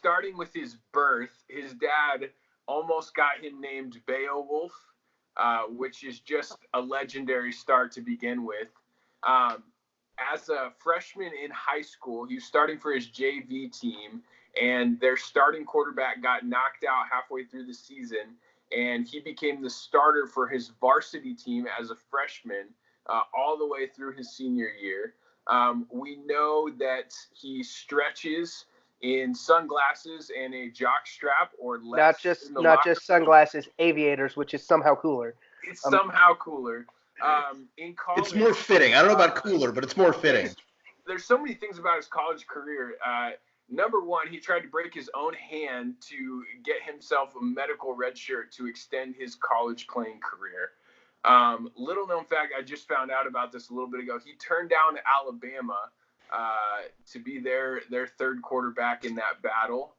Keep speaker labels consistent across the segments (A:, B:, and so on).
A: starting with his birth, his dad almost got him named Beowulf, which is just a legendary start to begin with. As a freshman in high school, he was starting for his JV team, and their starting quarterback got knocked out halfway through the season, and he became the starter for his varsity team as a freshman all the way through his senior year. We know that he stretches in sunglasses and a jock strap or less.
B: Not just sunglasses, aviators, which is somehow cooler.
A: It's somehow cooler. In college,
C: it's more fitting. I don't know about cooler, but it's more fitting.
A: There's so many things about his college career. Number one, he tried to break his own hand to get himself a medical red shirt to extend his college playing career. Little known fact, I just found out about this a little bit ago. He turned down Alabama to be their third quarterback in that battle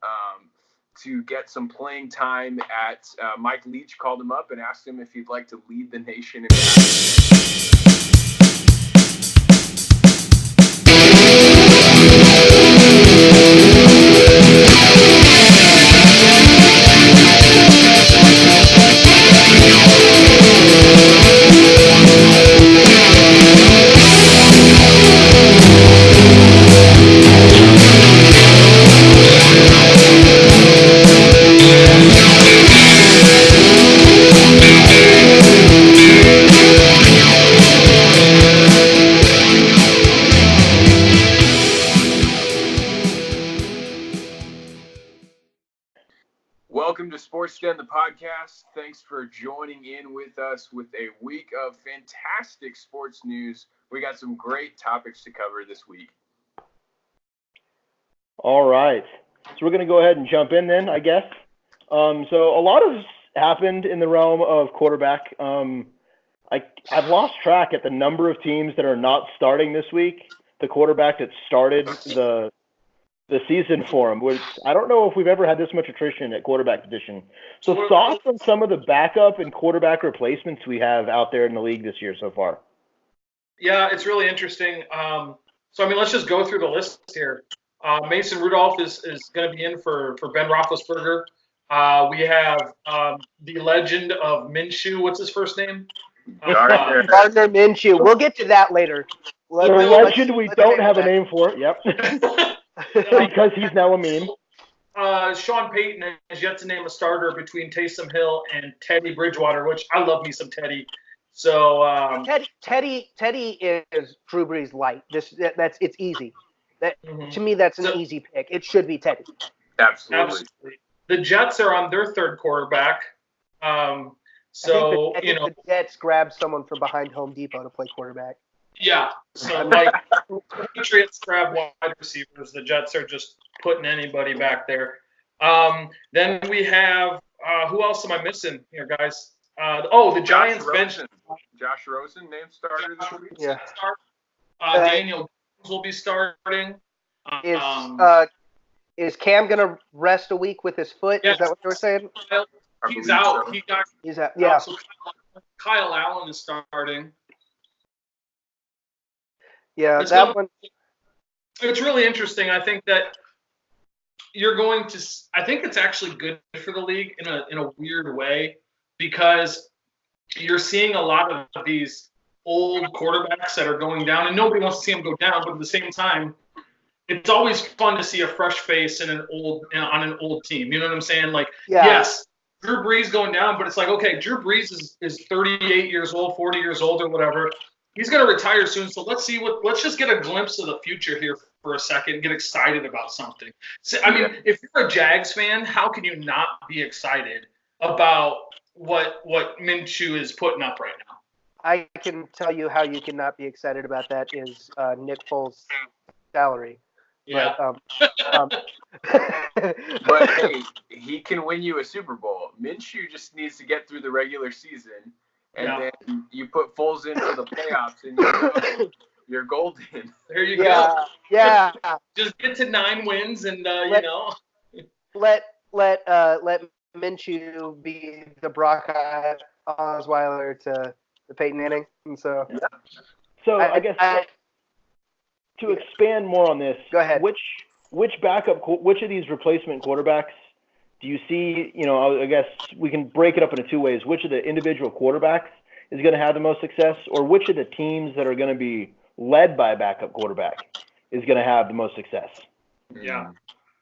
A: to get some playing time at Mike Leach called him up and asked him if he'd like to lead the nation in Welcome to Sports Den, the podcast. Thanks for joining in with us with a week of fantastic sports news. We got some great topics to cover this week.
D: All right. So we're going to go ahead and jump in then, I guess. So a lot has happened in the realm of quarterback. I've lost track at the number of teams that are not starting this week. The quarterback that started the season for him, which I don't know if we've ever had this much attrition at quarterback position. So thoughts on some of the backup and quarterback replacements we have out there in the league this year so far?
E: Yeah, it's really interesting. Let's just go through the list here. Mason Rudolph is going to be in for Ben Roethlisberger. We have the legend of Minshew. What's his first name?
B: Gardner Minshew. We'll get to that later.
D: The legend we don't have a name for. Yep. Because he's now a meme.
E: Sean Payton has yet to name a starter between Taysom Hill and Teddy Bridgewater, which I love me some Teddy. So
B: Teddy is Drew Brees light. It's easy. To me, that's an easy pick. It should be Teddy.
A: Absolutely.
E: The Jets are on their third quarterback.
B: I think the Jets grabbed someone from behind Home Depot to play quarterback.
E: Yeah. So Patriots grab wide receivers. The Jets are just putting anybody back there. Then we have who else am I missing here, guys? The Giants bench.
A: Josh Rosen named starter this week.
B: Yeah.
E: Daniel will be starting.
B: Is Cam gonna rest a week with his foot?
E: Yes.
B: Is that what you were saying?
E: He's out.
A: So.
B: He's out. Yeah.
E: So Kyle Allen is starting.
B: Yeah, one.
E: It's really interesting. I think that I think it's actually good for the league in a weird way, because you're seeing a lot of these old quarterbacks that are going down, and nobody wants to see them go down. But at the same time, it's always fun to see a fresh face on an old team. You know what I'm saying? Yes, Drew Brees going down, but it's like, okay, Drew Brees is 38 years old, 40 years old, or whatever. He's going to retire soon, so let's just get a glimpse of the future here for a second and get excited about something. So, if you're a Jags fan, how can you not be excited about what Minshew is putting up right now?
B: I can tell you how you cannot be excited about that is Nick Foles' salary.
E: Yeah.
A: But hey, he can win you a Super Bowl. Minshew just needs to get through the regular season. And then you put Foles in for the playoffs, and you're golden.
E: There you go.
B: Yeah.
E: Just get to 9 wins, and
B: Let Minshew be the Brock Osweiler to the Peyton Manning, and so.
D: So I guess to expand more on this,
B: go ahead.
D: Which which of these replacement quarterbacks do you see? I guess we can break it up into two ways. Which of the individual quarterbacks is going to have the most success, or which of the teams that are going to be led by a backup quarterback is going to have the most success?
E: Yeah,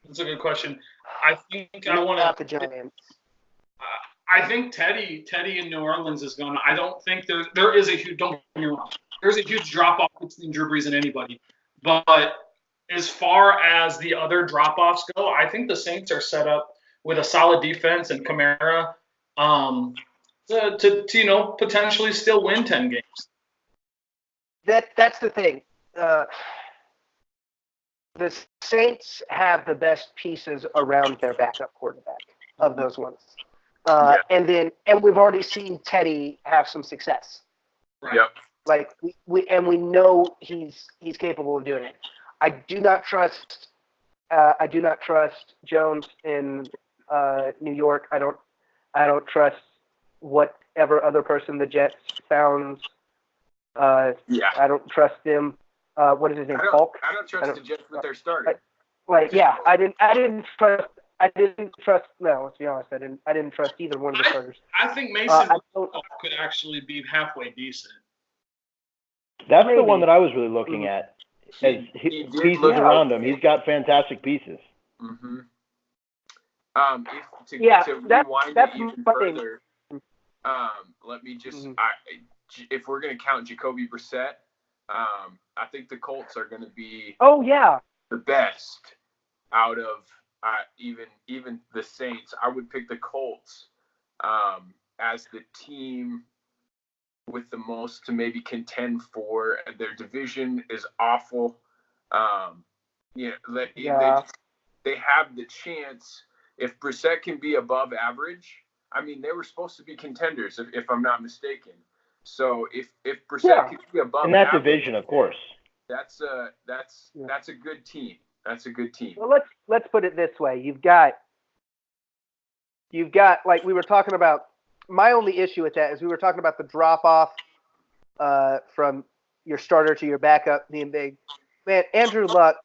E: that's a good question. I think I want
B: Not
E: to.
B: the Giants.
E: I think Teddy in New Orleans is going to. I don't think there is a huge. Don't get me wrong. There's a huge drop off between Drew Brees and anybody, but as far as the other drop offs go, I think the Saints are set up with a solid defense and Kamara to potentially still win 10 games.
B: That's the thing. The Saints have the best pieces around their backup quarterback of those ones. And we've already seen Teddy have some success.
E: Right.
A: Yep.
B: Like we know he's capable of doing it. I do not trust Jones in New York. I don't trust whatever other person the Jets found. I don't trust him. What is his name? Falk.
A: I don't trust the Jets with their starter.
B: I didn't trust. No, let's be honest. I didn't trust either one of the starters.
E: I think Mason could actually be halfway decent.
D: That's the one that I was really looking at. As pieces around him, he's got fantastic pieces.
A: Mm-hmm. To rewind it even further, let me just. If we're going to count Jacoby Brissett, I think the Colts are going to be.
B: Oh yeah.
A: The best out of even the Saints. I would pick the Colts as the team with the most to maybe contend for. Their division is awful. They have the chance. If Brissett can be above average, I mean, they were supposed to be contenders, if I'm not mistaken. So if Brissett can be above
D: in that
A: average,
D: division, of course,
A: that's a good team. That's a good team.
B: Well, let's put it this way: you've got like we were talking about. My only issue with that is we were talking about the drop off from your starter to your backup being big. Man, Andrew Luck,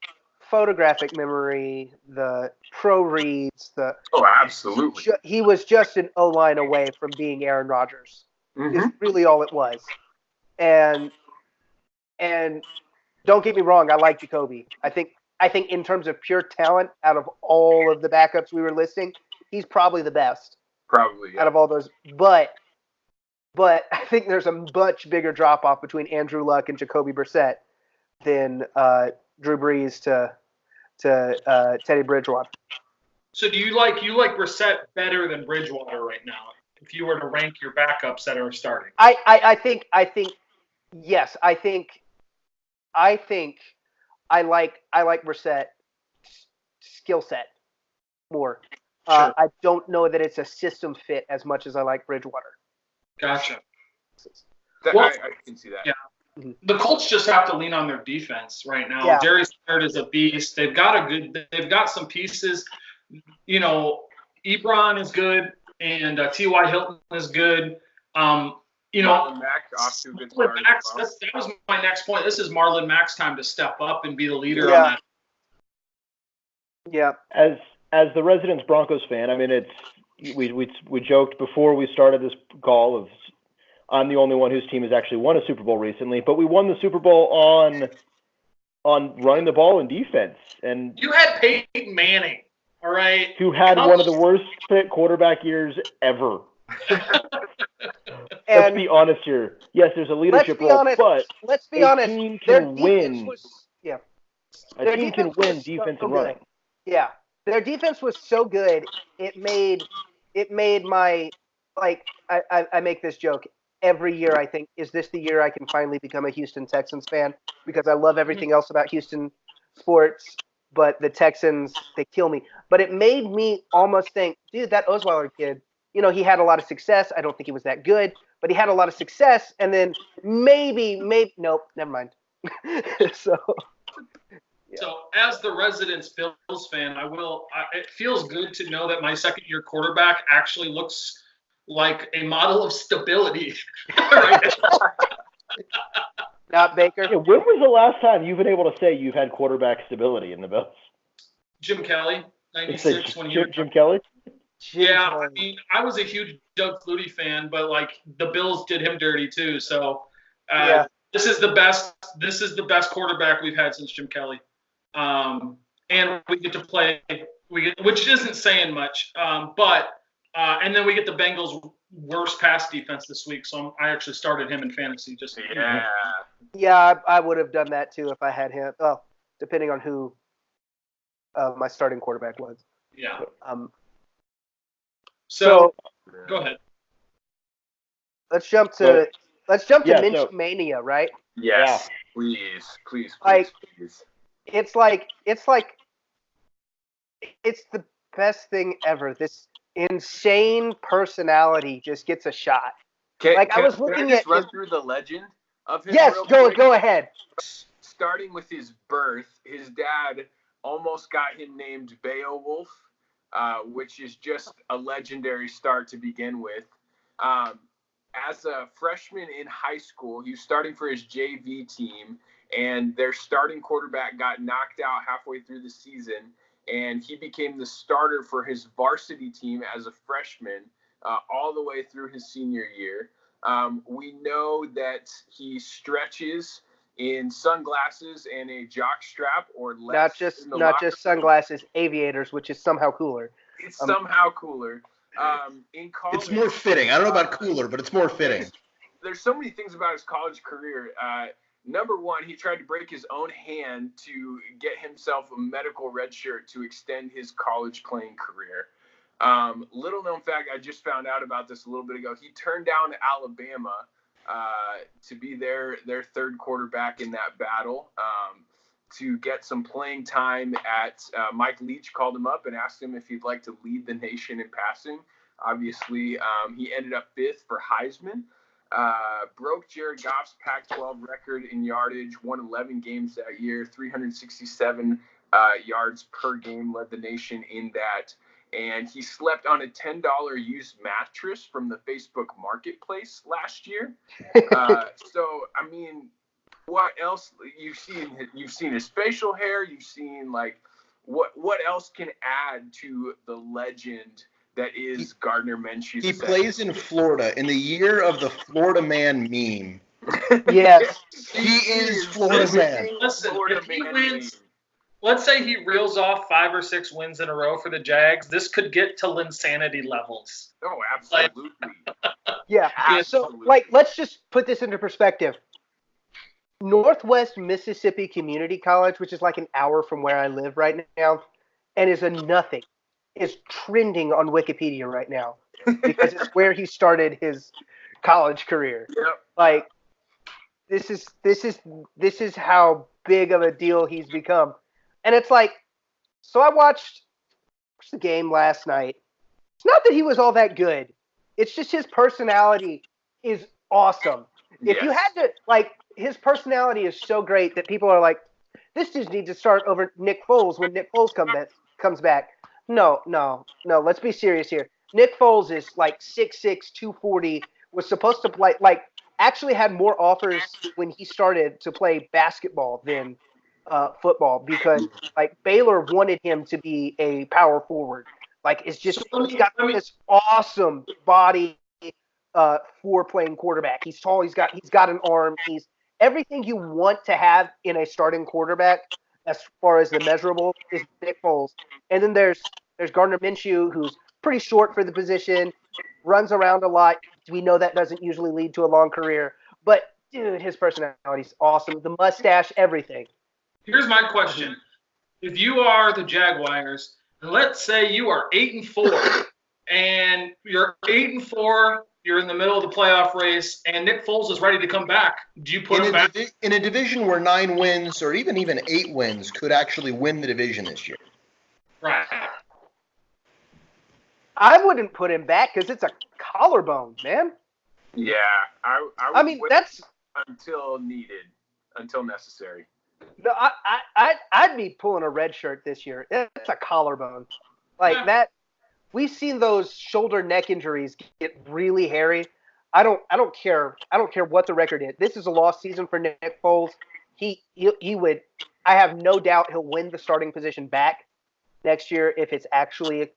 B: photographic memory, the pro reads,
A: absolutely.
B: He was just an O-line away from being Aaron Rodgers.
A: Mm-hmm.
B: Is really all it was. And don't get me wrong, I like Jacoby. I think in terms of pure talent, out of all of the backups we were listing, he's probably the best.
A: Probably, yeah.
B: Out of all those. But I think there's a much bigger drop off between Andrew Luck and Jacoby Brissett than Drew Brees to Teddy Bridgewater.
E: So do you like Brissett better than Bridgewater right now? If you were to rank your backups that are starting,
B: I think yes. I think I like Brissett skill set more.
E: Sure.
B: I don't know that it's a system fit as much as I like Bridgewater.
E: Gotcha.
A: I can see that.
E: Yeah. The Colts just have to lean on their defense right now.
B: Yeah.
E: Darius Leonard is a beast. They've got some pieces. Ebron is good, and T.Y. Hilton is good.
A: Marlon Mack off to a good start.
E: That was my next point. This is Marlon Mack's time to step up and be the leader
B: Yeah.
E: on that.
B: Yeah.
D: As the Residents Broncos fan, I mean, we joked before we started this call of I'm the only one whose team has actually won a Super Bowl recently, but we won the Super Bowl on running the ball and defense. And
E: you had Peyton Manning, all right,
D: who had one of the worst quarterback years ever. Let's be honest here. Yes, there's a leadership role, but
B: let's be honest.
D: Team can win. A team can win defense and running.
B: Yeah. Their defense was so good, it made my I make this joke every year. I think, is this the year I can finally become a Houston Texans fan? Because I love everything else about Houston sports, but the Texans, they kill me. But it made me almost think, dude, that Osweiler kid, he had a lot of success. I don't think he was that good, but he had a lot of success. And then maybe, nope, never mind. So.
E: So, as the Residents Bills fan, it feels good to know that my second-year quarterback actually looks like a model of stability right now.
B: Not Baker.
D: Yeah, when was the last time you've been able to say you've had quarterback stability in the Bills?
E: Jim Kelly,
D: It's the
E: 96 when he
D: Jim Kelly.
E: Yeah, I mean, I was a huge Doug Flutie fan, but like the Bills did him dirty too. So
B: Yeah.
E: this is the best. This is the best quarterback we've had since Jim Kelly, and we get to play. Which isn't saying much, but and then we get the Bengals' worst pass defense this week. So I actually started him in fantasy. Just
B: Yeah, I would have done that too if I had him. Well, depending on who my starting quarterback was.
E: Yeah.
B: So
E: go ahead.
B: Let's jump to Minch Mania, right?
A: Yes, please.
B: Like, it's the best thing ever. This insane personality just gets a shot.
A: Can I just run through the legend of him?
B: Yes, go ahead.
A: Starting with his birth, his dad almost got him named Beowulf, which is just a legendary start to begin with. As a freshman in high school, he was starting for his JV team, and their starting quarterback got knocked out halfway through the season, and he became the starter for his varsity team as a freshman all the way through his senior year. We know that he stretches in sunglasses and a jock strap or less.
B: Not just sunglasses, aviators, which is somehow cooler.
A: It's somehow cooler. In college,
C: it's more fitting. I don't know about cooler, but it's more fitting.
A: There's so many things about his college career. Number one, he tried to break his own hand to get himself a medical red shirt to extend his college playing career. Little known fact, I just found out about this a little bit ago. He turned down Alabama to be their third quarterback in that battle. To get some playing time at Mike Leach called him up and asked him if he'd like to lead the nation in passing. Obviously, he ended up fifth for Heisman. Broke Jared Goff's Pac-12 record in yardage, won 11 games that year, 367 yards per game, led the nation in that. And he slept on a $10 used mattress from the Facebook Marketplace last year. So, I mean, what else? You've seen his facial hair. You've seen, like, what else can add to the legend that is Gardner Minshew?
C: He plays in Florida in the year of the Florida Man meme.
B: Yes.
C: He is Florida Man.
E: Listen, if he wins, let's say he reels off 5 or 6 wins in a row for the Jags, this could get to Linsanity levels.
A: Oh, absolutely.
B: Yeah.
A: Absolutely.
B: So, like, let's just put this into perspective. Northwest Mississippi Community College, which is like an hour from where I live right now, and is a nothing, is trending on Wikipedia right now because it's where he started his college career.
A: Yep.
B: Like, this is how big of a deal he's become. And it's like, so I watched the game last night. It's not that he was all that good. It's just his personality is awesome. If you had to, like, his personality is so great that people are like, this just needs to start over Nick Foles when Nick Foles comes back. No. Let's be serious here. Nick Foles is like 6'6", 240, was supposed to play, like, actually had more offers when he started to play basketball than football because, like, Baylor wanted him to be a power forward. Like, it's just, he's got this awesome body for playing quarterback. He's tall. He's got an arm. He's everything you want to have in a starting quarterback as far as the measurable is Nick Foles. And then there's Gardner Minshew, who's pretty short for the position, runs around a lot. We know that doesn't usually lead to a long career. But, dude, his personality's awesome. The mustache, everything.
E: Here's my question. If you are the Jaguars, and let's say you are 8-4, and you're 8-4, you're in the middle of the playoff race, and Nick Foles is ready to come back, do you put him back?
C: In a division where 9 wins or even 8 wins could actually win the division this year.
E: Right.
B: I wouldn't put him back because it's a collarbone, man.
A: Yeah, I mean,
B: that's
A: until necessary.
B: No, I'd be pulling a red shirt this year. It's a collarbone, like that. We've seen those shoulder neck injuries get really hairy. I don't care. I don't care what the record is. This is a lost season for Nick Foles. He would. I have no doubt he'll win the starting position back. next year if it's actually a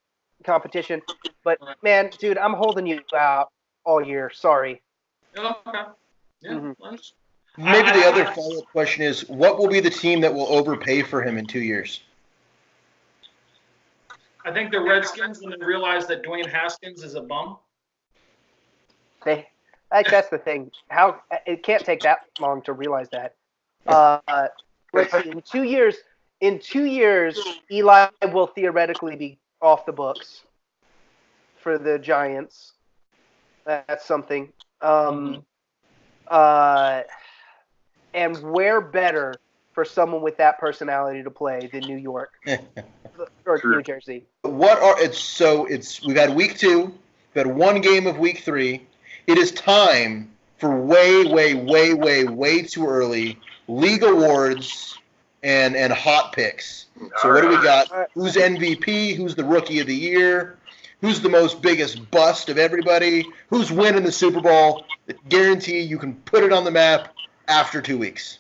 B: competition. But man, dude, I'm holding you out all year. Sorry.
E: Okay. Yeah.
B: Mhm.
C: Maybe the other follow-up question is, what will be the team that will overpay for him in 2 years?
E: I think the Redskins, when they realize that Dwayne Haskins is a bum.
B: That's the thing. How it can't take that long to realize that. Let's see. In 2 years, Eli will theoretically be off the books for the Giants. That's something. And where better for someone with that personality to play than New York or
A: True.
B: New Jersey?
C: We've had week 2, we've had one game of week 3. It is time for way too early league awards and hot picks. So what do we got? Who's MVP? Who's the rookie of the year? Who's the most biggest bust of everybody? Who's winning the Super Bowl? Guarantee you can put it on the map after 2 weeks.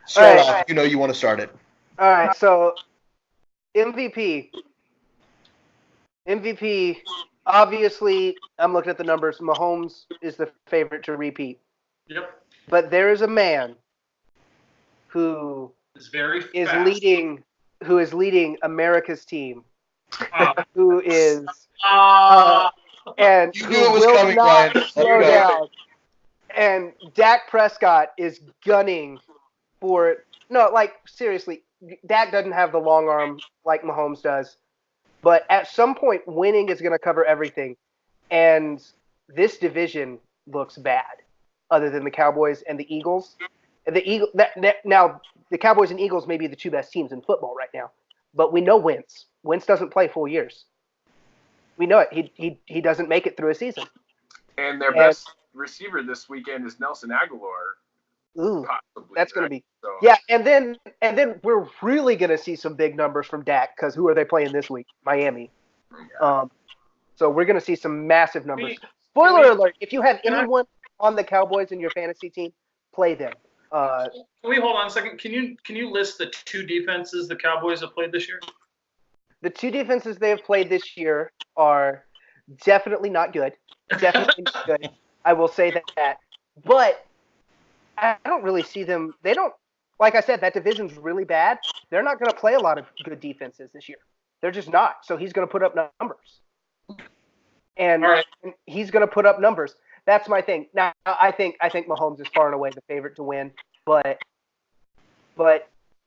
C: Start off. You know you want to start it.
B: All right, so MVP, obviously, I'm looking at the numbers. Mahomes is the favorite to repeat.
E: Yep.
B: But there is a man who
E: It's very
B: is
E: fast.
B: leading America's team, who is and
C: You
B: who
C: knew it was
B: will
C: coming,
B: not
C: Ryan.
B: slow down. And Dak Prescott is gunning for it. No, like seriously, Dak doesn't have the long arm like Mahomes does. But at some point, winning is going to cover everything. And this division looks bad, other than the Cowboys and the Eagles. And now, the Cowboys and Eagles may be the two best teams in football right now. But we know Wentz. Wentz doesn't play full years. We know it. He doesn't make it through a season.
A: And their best receiver this weekend is Nelson Aguilar.
B: Ooh,
A: Possibly.
B: that's going to be.
A: So,
B: Yeah, and then we're really going to see some big numbers from Dak because who are they playing this week? Miami. So we're going to see some massive numbers. Spoiler alert, if you have anyone on the Cowboys in your fantasy team, play them.
E: Can we hold on a second? Can you list the 2 defenses the Cowboys have played this year?
B: The 2 defenses they have played this year are definitely not good. Definitely not good. I will say that. But I don't really see them. They don't. Like I said, that division's really bad. They're not going to play a lot of good defenses this year. They're just not. So he's going to put up numbers. And he's going to put up numbers. That's my thing. Now, I think Mahomes is far and away the favorite to win. But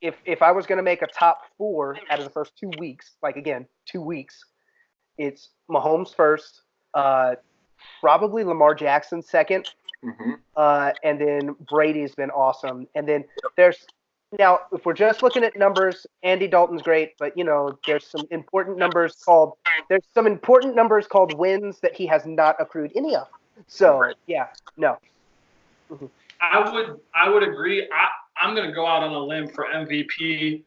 B: if I was going to make a top 4 out of the first 2 weeks, like again, 2 weeks, it's Mahomes first, probably Lamar Jackson second, and then Brady's been awesome. And then now, if we're just looking at numbers, Andy Dalton's great, but there's some important numbers called wins that he has not accrued any of. So yeah, no.
E: I would agree. I'm going to go out on a limb for MVP.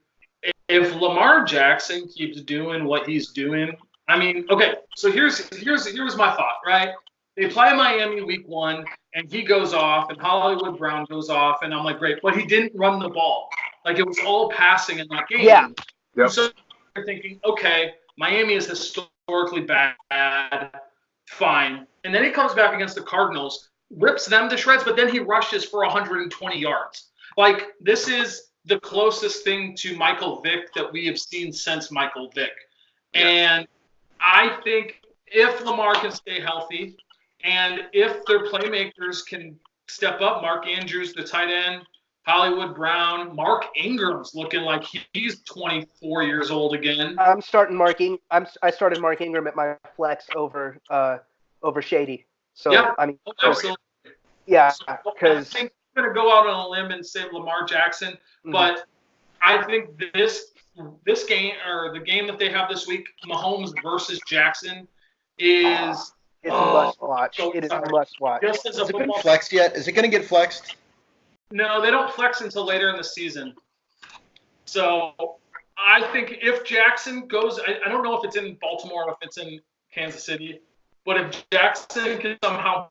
E: If Lamar Jackson keeps doing what he's doing, I mean, okay. So here's my thought, right? They play Miami week 1, and he goes off, and Hollywood Brown goes off, and I'm like, great, but he didn't run the ball. Like it was all passing in that game.
B: Yeah.
A: Yep.
E: So you're thinking, okay, Miami is historically bad, fine, and then he comes back against the Cardinals, rips them to shreds, but then he rushes for 120 yards. Like, this is the closest thing to Michael Vick that we have seen since Michael Vick. Yeah. And I think if Lamar can stay healthy and if their playmakers can step up, Mark Andrews, the tight end, Hollywood Brown, Mark Ingram's looking like he's 24 years old again.
B: I started Mark Ingram at my flex over Shady. So
E: yeah,
B: I mean,
E: absolutely.
B: Yeah,
E: because I think I'm going to go out on a limb and say Lamar Jackson, but I think this game, or the game that they have this week, Mahomes versus Jackson, is
B: must watch. It is must watch.
C: Has it been flexed yet? Is it going to get flexed?
E: No, they don't flex until later in the season. So I think if Jackson goes, I don't know if it's in Baltimore or if it's in Kansas City, but if Jackson can somehow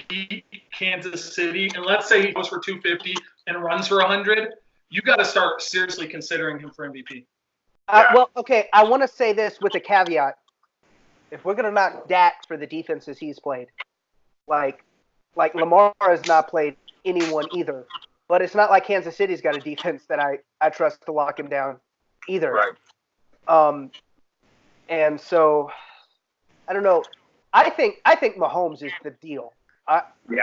E: beat Kansas City, and let's say he goes for 250 and runs for 100, you got to start seriously considering him for MVP.
B: Well, okay, I want to say this with a caveat. If we're gonna knock Dak for the defenses he's played, like Lamar has not played anyone either. But it's not like Kansas City's got a defense that I trust to lock him down either.
A: Right.
B: And so I don't know. I think Mahomes is the deal.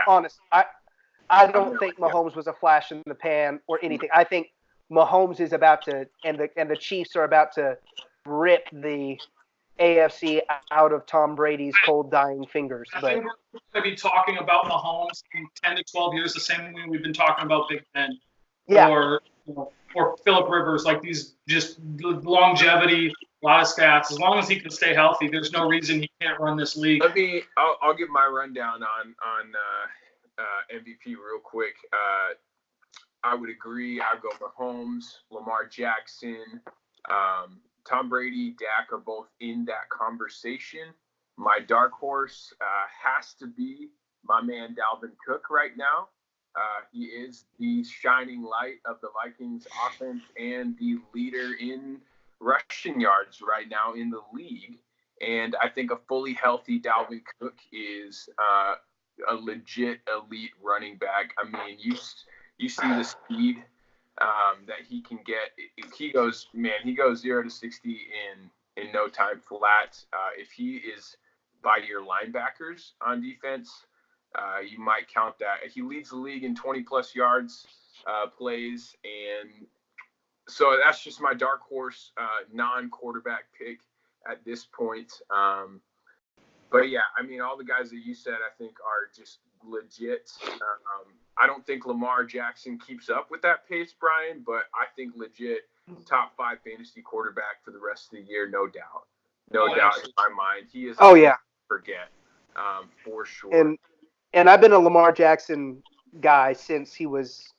B: Honest. I don't think Mahomes was a flash in the pan or anything. I think Mahomes is about to, and the Chiefs are about to rip the AFC out of Tom Brady's cold, dying fingers.
E: I think we're going to be talking about Mahomes in 10 to 12 years the same way we've been talking about Big Ben or Phillip Rivers, like these just longevity, a lot of stats. As long as he can stay healthy, there's no reason he can't run this league.
A: I'll give my rundown on MVP real quick. I would agree. I'd go Mahomes, Lamar Jackson, Tom Brady, Dak are both in that conversation. My dark horse has to be my man Dalvin Cook right now. He is the shining light of the Vikings offense and the leader in rushing yards right now in the league. And I think a fully healthy Dalvin Cook is a legit elite running back. I mean, you see the speed that he can get. He goes 0 to 60 in no time flat. If he is by your linebackers on defense, you might count that. He leads the league in 20-plus yards plays. And so that's just my dark horse non-quarterback pick at this point. But, yeah, I mean, all the guys that you said I think are just legit. I don't think Lamar Jackson keeps up with that pace, Brian, but I think legit top 5 fantasy quarterback for the rest of the year, no doubt. No doubt in my mind. He is forget for sure.
B: And I've been a Lamar Jackson guy since he was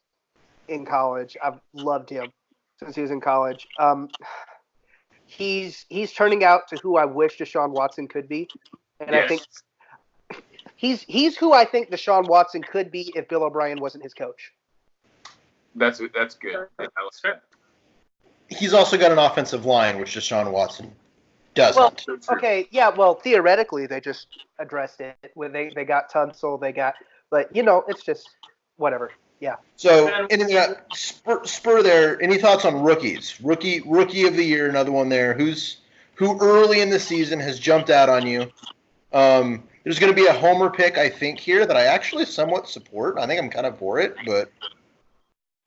B: in college. I've loved him since he was in college. He's turning out to who I wish Deshaun Watson could be. And I think he's who I think Deshaun Watson could be if Bill O'Brien wasn't his coach.
A: That's good.
C: He's also got an offensive line, which Deshaun Watson doesn't.
B: Well, okay, yeah. Well, theoretically, they just addressed it when they got Tunsil. But it's just whatever. Yeah.
C: So, anything spur there? Any thoughts on rookies? Rookie of the year, another one there. Who early in the season has jumped out on you? There's going to be a homer pick, I think, here that I actually somewhat support. I think I'm kind of for it, but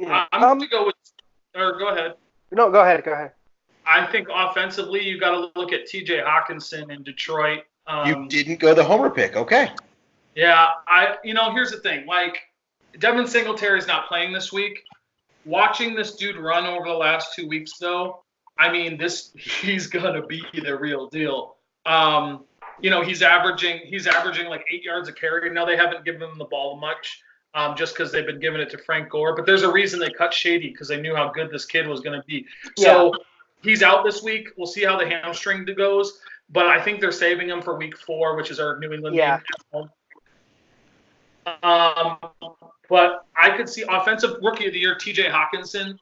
E: I'm going to go with. Or go ahead.
B: No, go ahead. Go ahead.
E: I think offensively, you got to look at T.J. Hawkinson in Detroit.
C: You didn't go the homer pick, okay?
E: Yeah, here's the thing. Like, Devin Singletary's not playing this week. Watching this dude run over the last 2 weeks, though, I mean, he's gonna be the real deal. He's averaging like 8 yards a carry. Now they haven't given him the ball much, just because they've been giving it to Frank Gore. But there's a reason they cut Shady, because they knew how good this kid was gonna be. So he's out this week. We'll see how the hamstring goes. But I think they're saving him for week 4, which is our New England game. But I could see offensive rookie of the year, T.J. Hawkinson.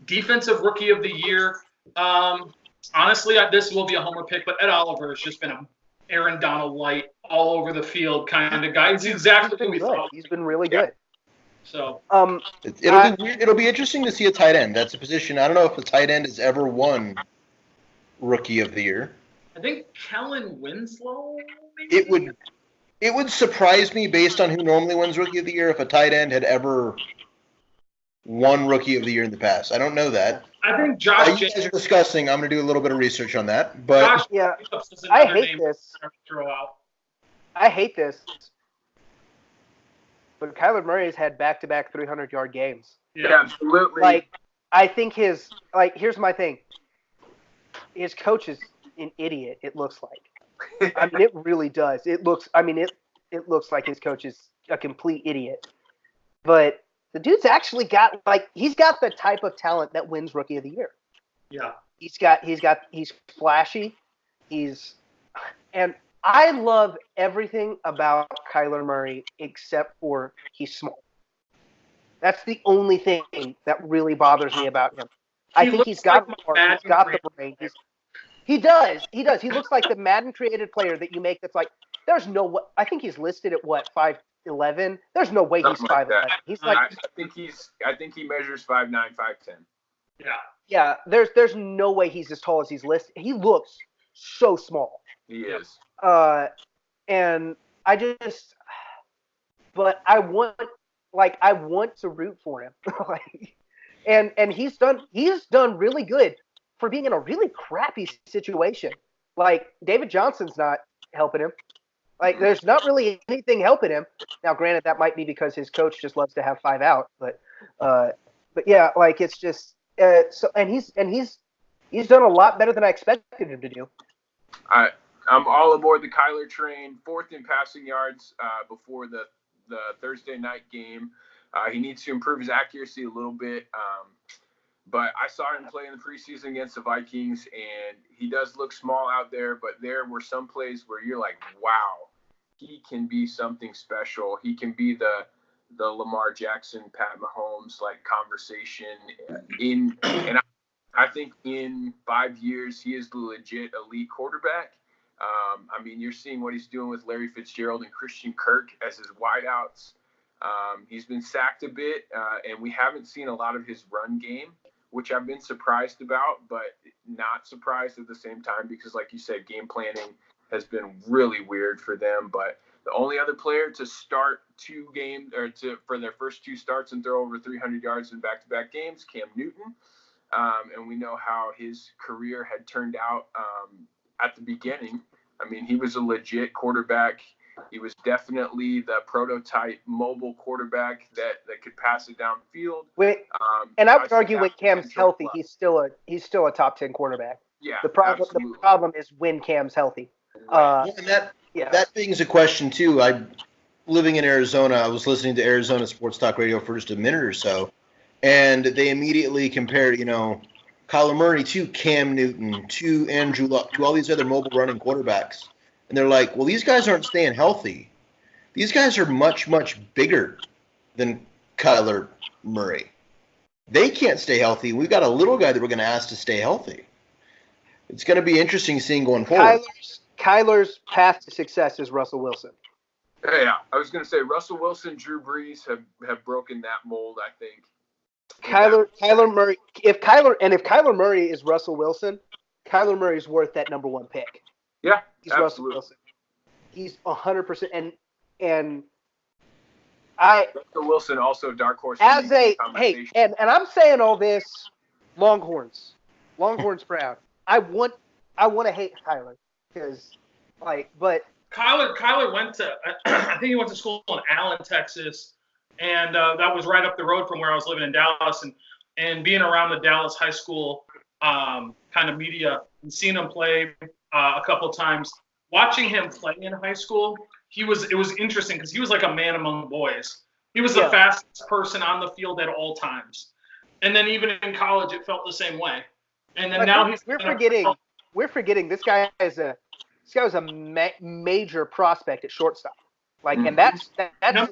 E: Defensive rookie of the year. Honestly, this will be a homer pick, but Ed Oliver has just been a Aaron Donald light all over the field kind of guy. He's exactly what we thought.
B: He's been really good.
E: So
C: it'll be interesting to see a tight end. That's a position. I don't know if a tight end has ever won rookie of the year.
E: I think Kellen Winslow. Maybe?
C: It would surprise me, based on who normally wins Rookie of the Year, if a tight end had ever won Rookie of the Year in the past. I don't know that.
E: I think Josh.
C: You guys are discussing. I'm going to do a little bit of research on that. But
B: I hate this. I hate this. But Kyler Murray has had back-to-back 300-yard games.
A: Yeah, absolutely.
B: Like, I think here's my thing. His coach is an idiot, it looks like. I mean, it really does. It looks like his coach is a complete idiot. But the dude's actually got he's got the type of talent that wins Rookie of the Year.
E: Yeah.
B: He's flashy. And I love everything about Kyler Murray except for he's small. That's the only thing that really bothers me about him. I think he's
E: looks like
B: got
E: my
B: the heart,
E: Madden
B: he's got the
E: creator.
B: brain. He does. He looks like the Madden created player that you make. That's like, there's no way. I think he's listed at what 5'11". There's no way he's
A: Something like
B: 5'11".
A: that.
B: He's like,
A: I think he measures 5'9", 5'10".
E: Yeah.
B: yeah. There's no way he's as tall as he's listed. He looks so small.
A: He is.
B: And I just, but I want to root for him. Like, and he's done really good for being in a really crappy situation. Like, David Johnson's not helping him. Like, there's not really anything helping him. Now, granted, that might be because his coach just loves to have 5 out, but yeah, like, it's just he's done a lot better than I expected him to do.
A: I'm all aboard the Kyler train. 4th in passing yards before the Thursday night game. He needs to improve his accuracy a little bit. But I saw him play in the preseason against the Vikings, and he does look small out there, but there were some plays where you're like, wow, he can be something special. He can be the Lamar Jackson, Pat Mahomes like conversation and I think in 5 years he is the legit elite quarterback. I mean, you're seeing what he's doing with Larry Fitzgerald and Christian Kirk as his wideouts. He's been sacked a bit, and we haven't seen a lot of his run game, which I've been surprised about, but not surprised at the same time because, like you said, game planning has been really weird for them. But the only other player to start 2 games for their first 2 starts and throw over 300 yards in back-to-back games, Cam Newton. And we know how his career had turned out at the beginning. I mean, he was a legit quarterback. He was definitely the prototype mobile quarterback that could pass it downfield.
B: And I would argue when Cam's healthy, he's still a top 10 quarterback.
A: Yeah,
B: the problem is when Cam's healthy.
C: And that being's a question too. Living in Arizona, I was listening to Arizona Sports Talk Radio for just a minute or so, and they immediately compared, Kyler Murray to Cam Newton to Andrew Luck to all these other mobile running quarterbacks. And they're like, well, these guys aren't staying healthy. These guys are much, much bigger than Kyler Murray. They can't stay healthy. We've got a little guy that we're going to ask to stay healthy. It's going to be interesting seeing going forward.
B: Kyler's path to success is Russell Wilson.
A: Yeah, I was going to say Russell Wilson, Drew Brees have broken that mold, I think.
B: Kyler Murray. If Kyler Murray is Russell Wilson, Kyler Murray's worth that number 1 pick.
A: Yeah,
B: he's Russell Wilson. He's 100%, and Russell
A: Wilson also dark horse.
B: And I'm saying all this, Longhorns proud. I want to hate Kyler because but
E: Kyler went to I think he went to school in Allen, Texas, and that was right up the road from where I was living in Dallas, and being around the Dallas high school kind of media and seeing him play a couple of times, watching him play in high school, it was interesting because he was like a man among boys. He was the fastest person on the field at all times, and then even in college, it felt the same way. And then now
B: we're forgetting this guy was a major prospect at shortstop. And that's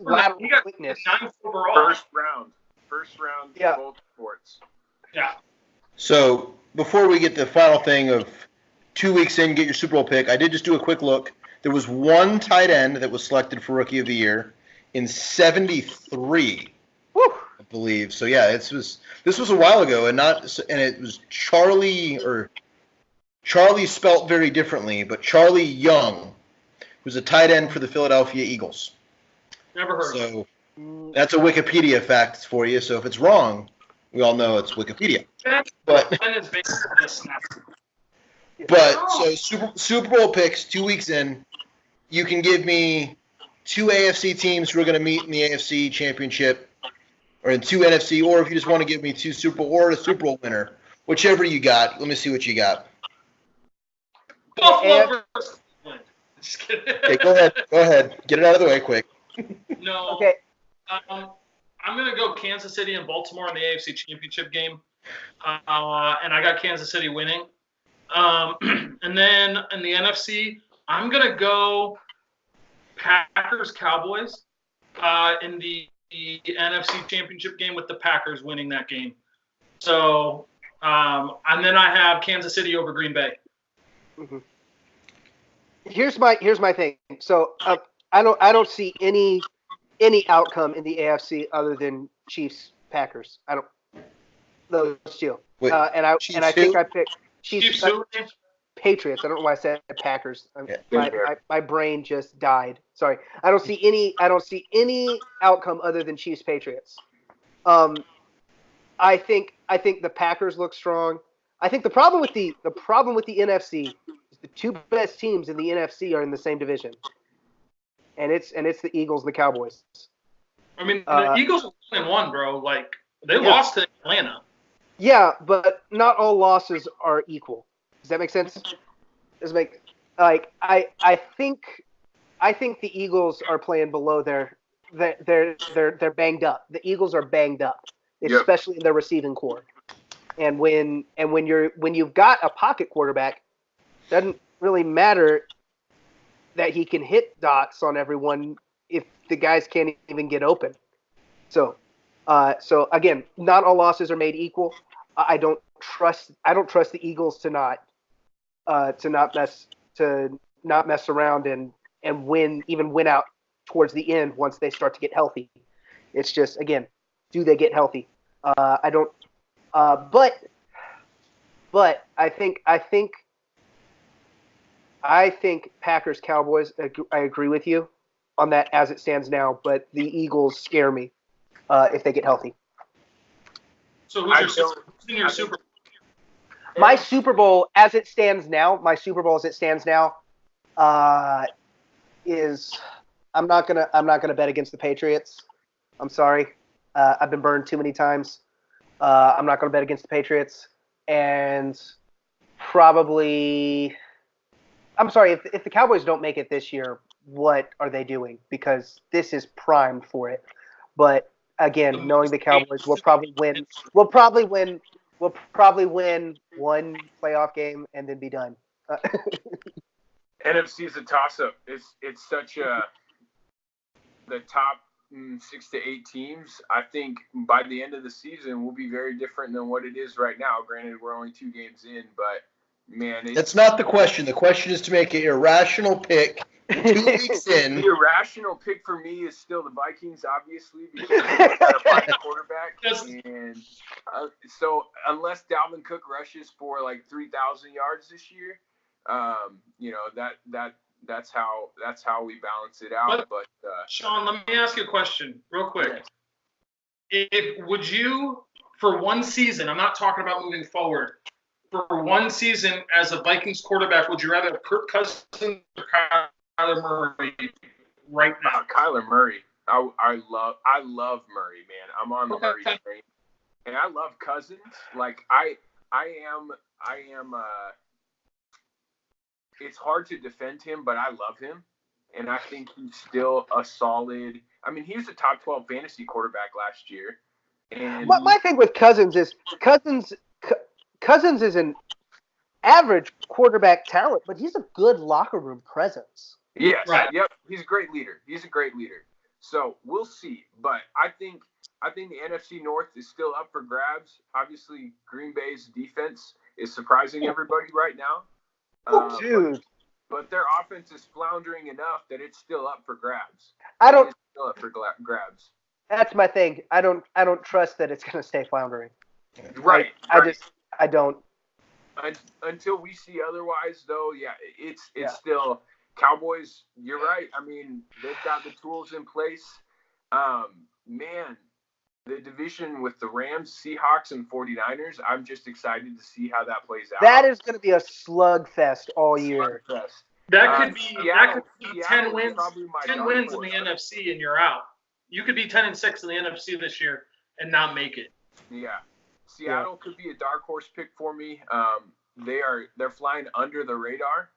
B: lateral quickness.
E: 9th overall.
A: First round.
B: Yeah.
A: Both sports.
E: Yeah.
C: So before we get the final thing of 2 weeks in, get your Super Bowl pick, I did just do a quick look. There was 1 tight end that was selected for Rookie of the Year in 73, I believe. So yeah, this was a while ago, and it was Charlie spelt very differently, but Charlie Young, who's a tight end for the Philadelphia Eagles.
E: Never heard.
C: So that's a Wikipedia fact for you. So if it's wrong, we all know it's Wikipedia. So Super Bowl picks 2 weeks in. You can give me 2 AFC teams who are going to meet in the AFC Championship, or in 2 NFC, or if you just want to give me 2 Super Bowl or a Super Bowl winner, whichever you got. Let me see what you got.
E: Buffalo versus Cleveland. Just kidding.
C: Okay, go ahead. Get it out of the way quick.
E: No.
B: Okay.
E: I'm going to go Kansas City and Baltimore in the AFC Championship game. And I got Kansas City winning. And then in the NFC, I'm going to go Packers-Cowboys in the NFC Championship game with the Packers winning that game. So, and then I have Kansas City over Green Bay.
B: Mm-hmm. Here's my thing. So I don't see any outcome in the AFC other than Chiefs Packers. I don't those two.
C: Wait,
B: I think I picked Chiefs
E: who?
B: Patriots. I don't know why I said Packers.
C: Yeah.
B: My brain just died. Sorry. I don't see any outcome other than Chiefs Patriots. I think the Packers look strong. I think the problem with the NFC is the two best teams in the NFC are in the same division, and it's the Eagles and the Cowboys.
E: I mean, the Eagles are 1-1, bro. Like they lost to Atlanta.
B: Yeah, but not all losses are equal. Does that make sense? Does it make I think the Eagles are playing below they're banged up. The Eagles are banged up, especially in their receiving core. And when you've got a pocket quarterback, doesn't really matter that he can hit dots on everyone if the guys can't even get open. So again, not all losses are made equal. I don't trust the Eagles to not mess around and win out towards the end once they start to get healthy. It's just, again, do they get healthy? I don't. But I think Packers Cowboys. I agree with you on that as it stands now. But the Eagles scare me if they get healthy.
E: So who's your Super Bowl?
B: My Super Bowl as it stands now. Is I'm not gonna bet against the Patriots. I'm sorry. I've been burned too many times. I'm not gonna bet against the Patriots, and probably. I'm sorry if the Cowboys don't make it this year. What are they doing? Because this is primed for it. But again, knowing the Cowboys, we'll probably win. We'll probably win one playoff game and then be done.
A: NFC is a toss-up. It's such the top 6 to 8 teams. I think by the end of the season will be very different than what it is right now. Granted, we're only 2 games in, but man,
C: that's not the question. The question is to make an irrational pick 2 weeks in.
A: The irrational pick for me is still the Vikings, obviously, because they've got to find a quarterback. And so unless Dalvin Cook rushes for like 3,000 yards this year, that's how we balance it out. But
E: Sean, let me ask you a question real quick. Would you, for one season, I'm not talking about moving forward, for one season as a Vikings quarterback, would you rather have Kirk Cousins or Kyler Murray right now?
A: Kyler Murray. I love Murray, man. I'm on the Murray train, and I love Cousins. Like I am. It's hard to defend him, but I love him, and I think he's still a solid. I mean, he was a top 12 fantasy quarterback last year. And
B: my thing with Cousins is Cousins is an average quarterback talent, but he's a good locker room presence.
A: Yes. Right. Yep. He's a great leader. So we'll see. But I think the NFC North is still up for grabs. Obviously, Green Bay's defense is surprising everybody right now.
B: Dude.
A: But their offense is floundering enough that it's still up for grabs.
B: It's
A: still up for grabs.
B: That's my thing. I don't trust that it's going to stay floundering.
A: Right.
B: I don't.
A: Until we see otherwise, though, yeah, it's still Cowboys. You're right. I mean, they've got the tools in place. Man, the division with the Rams, Seahawks, and 49ers, I'm just excited to see how that plays out.
B: That is going to be a slugfest all year.
E: That could be 10 wins. 10 wins in the NFC, and you're out. You could be 10-6 in the NFC this year and not make it.
A: Yeah. Seattle could be a dark horse pick for me. They're flying under the radar.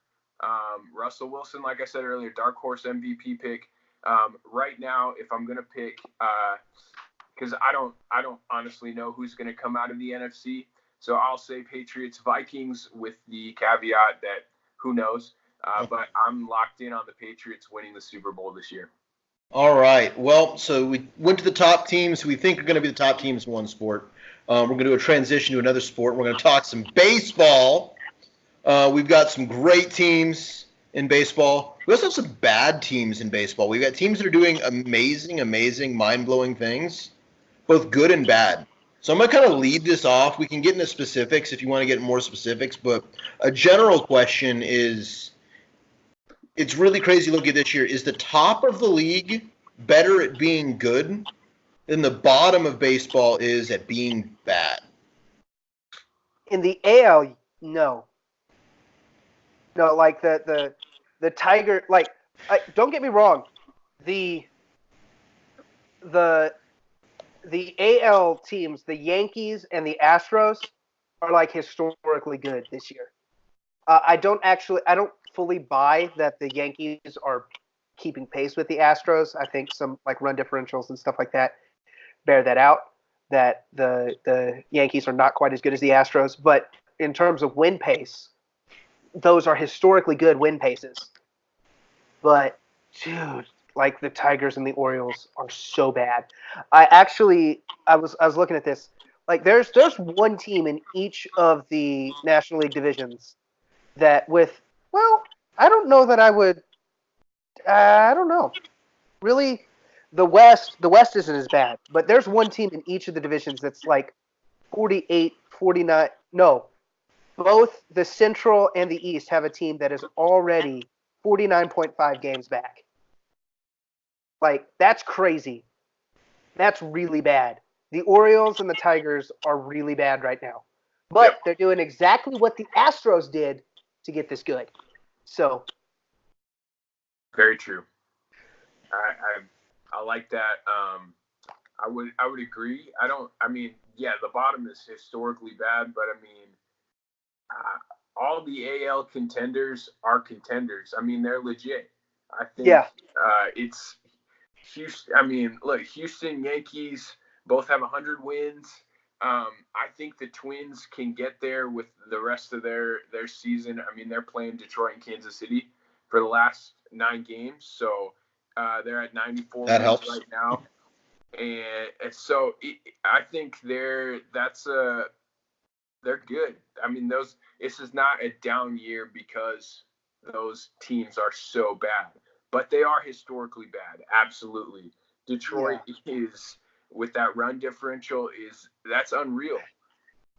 A: Russell Wilson, like I said earlier, dark horse MVP pick. Right now, if I'm gonna pick, because I don't honestly know who's gonna come out of the NFC, so I'll say Patriots Vikings with the caveat that who knows. But I'm locked in on the Patriots winning the Super Bowl this year.
C: All right. Well, so we went to the top teams who we think are going to be the top teams in one sport. We're going to do a transition to another sport. We're going to talk some baseball. We've got some great teams in baseball. We also have some bad teams in baseball. We've got teams that are doing amazing, mind-blowing things, both good and bad. So I'm going to kind of lead this off. We can get into specifics if you want to get more specifics, but a general question is, it's really crazy looking at this year. Is the top of the league better at being good than the bottom of baseball is at being bad?
B: In the AL, no. No, like the Tiger, like, don't get me wrong, the AL teams, the Yankees and the Astros, are like historically good this year. I don't fully buy that the Yankees are keeping pace with the Astros. I think some like run differentials and stuff like that bear that out. That the Yankees are not quite as good as the Astros, but in terms of win pace, those are historically good win paces. But dude, like the Tigers and the Orioles are so bad. I was looking at this. Like there's one team in each of the National League divisions that I don't know that I would I don't know. Really, the West isn't as bad, but there's one team in each of the divisions that's like 48, 49. No, both the Central and the East have a team that is already 49.5 games back. Like, that's crazy. That's really bad. The Orioles and the Tigers are really bad right now. But they're doing exactly what the Astros did to get this good. So.
A: Very true. I like that. I would agree. The bottom is historically bad, but I mean, all the AL contenders are contenders. I mean, they're legit. I think it's Houston. I mean, look, Houston Yankees both have 100 wins. I think the Twins can get there with the rest of their season. I mean, they're playing Detroit and Kansas City for the last 9 games, so they're at 94
C: that
A: wins
C: helps
A: right now, and so I think they're good. I mean, this is not a down year because those teams are so bad, but they are historically bad. Absolutely, Detroit is with that run differential that's unreal.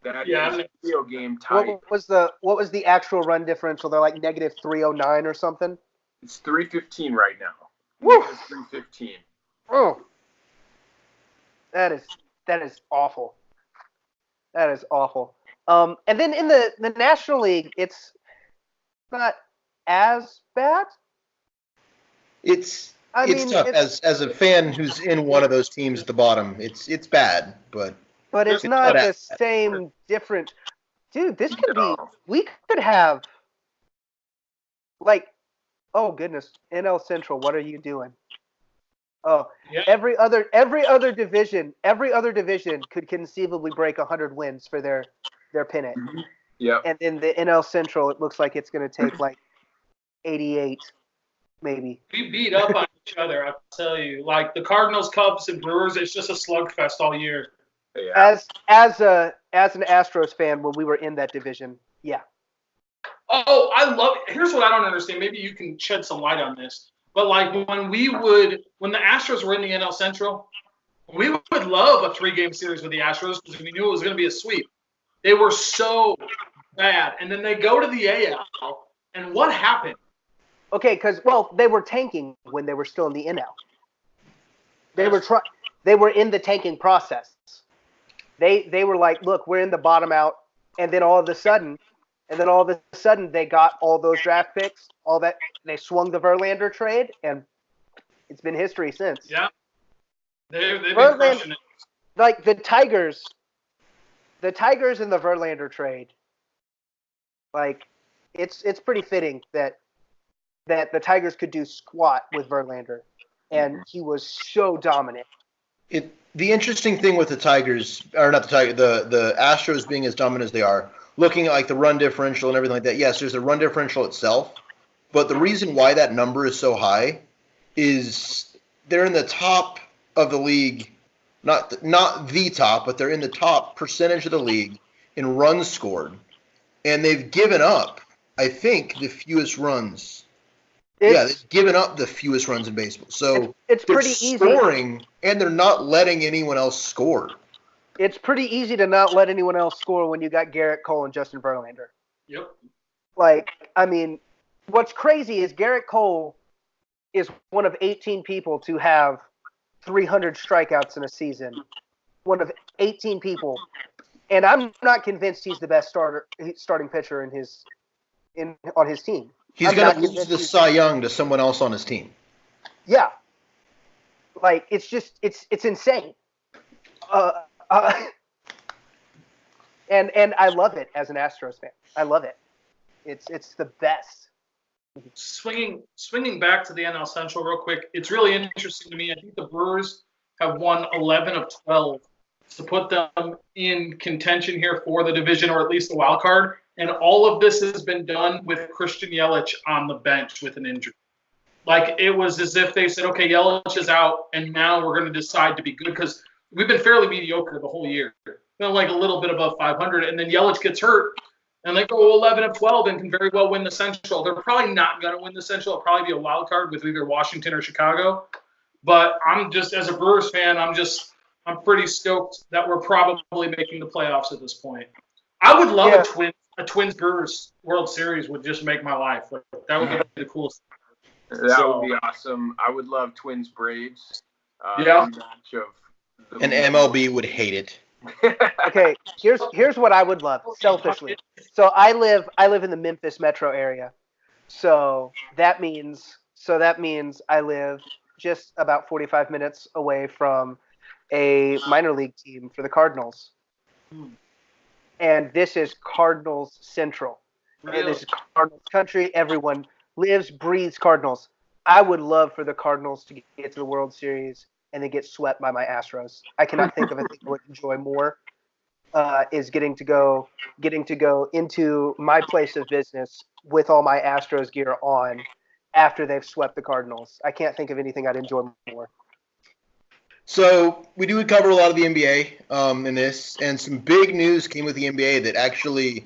A: That is video game type.
B: What was the actual run differential? They're like negative 309 or something.
A: It's 315 right now.
B: Woo!
A: 315.
B: Oh, that is awful. That is awful. And then in the National League, it's not as bad.
C: It's tough as a fan who's in one of those teams at the bottom. It's bad, but
B: it's not the same different. Dude, this could be. We could have like, oh goodness, NL Central. What are you doing? Oh, yeah. Every other division could conceivably break 100 wins for their pennant.
A: Mm-hmm. Yeah.
B: And in the NL Central, it looks like it's going to take like 88, maybe.
E: We beat up on each other. I'll tell you, like the Cardinals, Cubs, and Brewers. It's just a slugfest all year.
B: Yeah. As an Astros fan, when we were in that division, yeah.
E: Oh, I love it. Here's what I don't understand. Maybe you can shed some light on this. But like when the Astros were in the NL Central, we would love a 3-game series with the Astros because we knew it was going to be a sweep. They were so bad, and then they go to the AL, and what happened?
B: Okay, because they were tanking when they were still in the NL. They were in the tanking process. They were like, look, we're in the bottom out, and then all of a sudden they got all those draft picks, all that. They swung the Verlander trade, and it's been history since.
E: Yeah, they've been crushing it.
B: Like the Tigers and the Verlander trade. Like, it's pretty fitting that the Tigers could do squat with Verlander, and he was so dominant.
C: The interesting thing with the Tigers, or not the Tigers, the Astros being as dominant as they are, looking at like the run differential and everything like that, yes, there's a run differential itself, but the reason why that number is so high is they're in the top of the league, not the top, but they're in the top percentage of the league in runs scored, and they've given up, I think, the fewest runs. They've given up the fewest runs in baseball. So
B: it's
C: they're
B: pretty easy.
C: scoring, and they're not letting anyone else score.
B: It's pretty easy to not let anyone else score when you got Garrett Cole and Justin Verlander.
E: Yep.
B: Like, I mean, what's crazy is Garrett Cole is one of 18 people to have 300 strikeouts in a season. One of 18 people. And I'm not convinced he's the best starting pitcher on his team.
C: He's going to lose the Cy Young to someone else on his team.
B: Yeah. Like, it's just, it's insane. And I love it as an Astros fan. I love it. It's the best.
E: Swinging back to the NL Central real quick, it's really interesting to me. I think the Brewers have won 11 of 12 to put them in contention here for the division, or at least the wild card. And all of this has been done with Christian Yelich on the bench with an injury. Like, it was as if they said, okay, Yelich is out, and now we're going to decide to be good, because we've been fairly mediocre the whole year. Like a little bit above 500, and then Yelich gets hurt, and they go 11 of 12 and can very well win the Central. They're probably not going to win the Central. It'll probably be a wild card with either Washington or Chicago. But I'm just, as a Brewers fan, I'm pretty stoked that we're probably making the playoffs at this point. I would love a Twins Brewers World Series would just make my life. Like, that would be the coolest.
A: That would be awesome. I would love Twins Braves.
E: Yeah.
C: And MLB would hate it.
B: Okay, here's what I would love, selfishly. So I live in the Memphis metro area. So that means I live just about 45 minutes away from a minor league team for the Cardinals. And this is Cardinals Central.
E: Really?
B: And this is Cardinals country. Everyone lives, breathes Cardinals. I would love for the Cardinals to get to the World Series and then get swept by my Astros. I cannot think of a thing I would enjoy more. Is getting to go into my place of business with all my Astros gear on after they've swept the Cardinals. I can't think of anything I'd enjoy more.
C: So we do cover a lot of the NBA in this, and some big news came with the NBA that actually,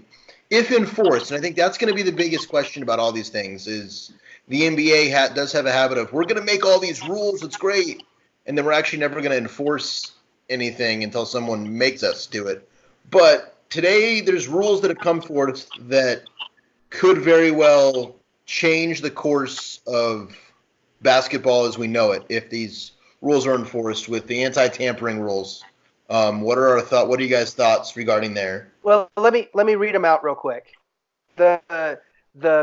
C: if enforced, and I think that's going to be the biggest question about all these things, is the NBA does have a habit of, we're going to make all these rules, it's great, and then we're actually never going to enforce anything until someone makes us do it. But today there's rules that have come forth that could very well change the course of basketball as we know it if these rules are enforced with the anti-tampering rules. What are you guys' thoughts regarding there?
B: Well, let me read them out real quick. The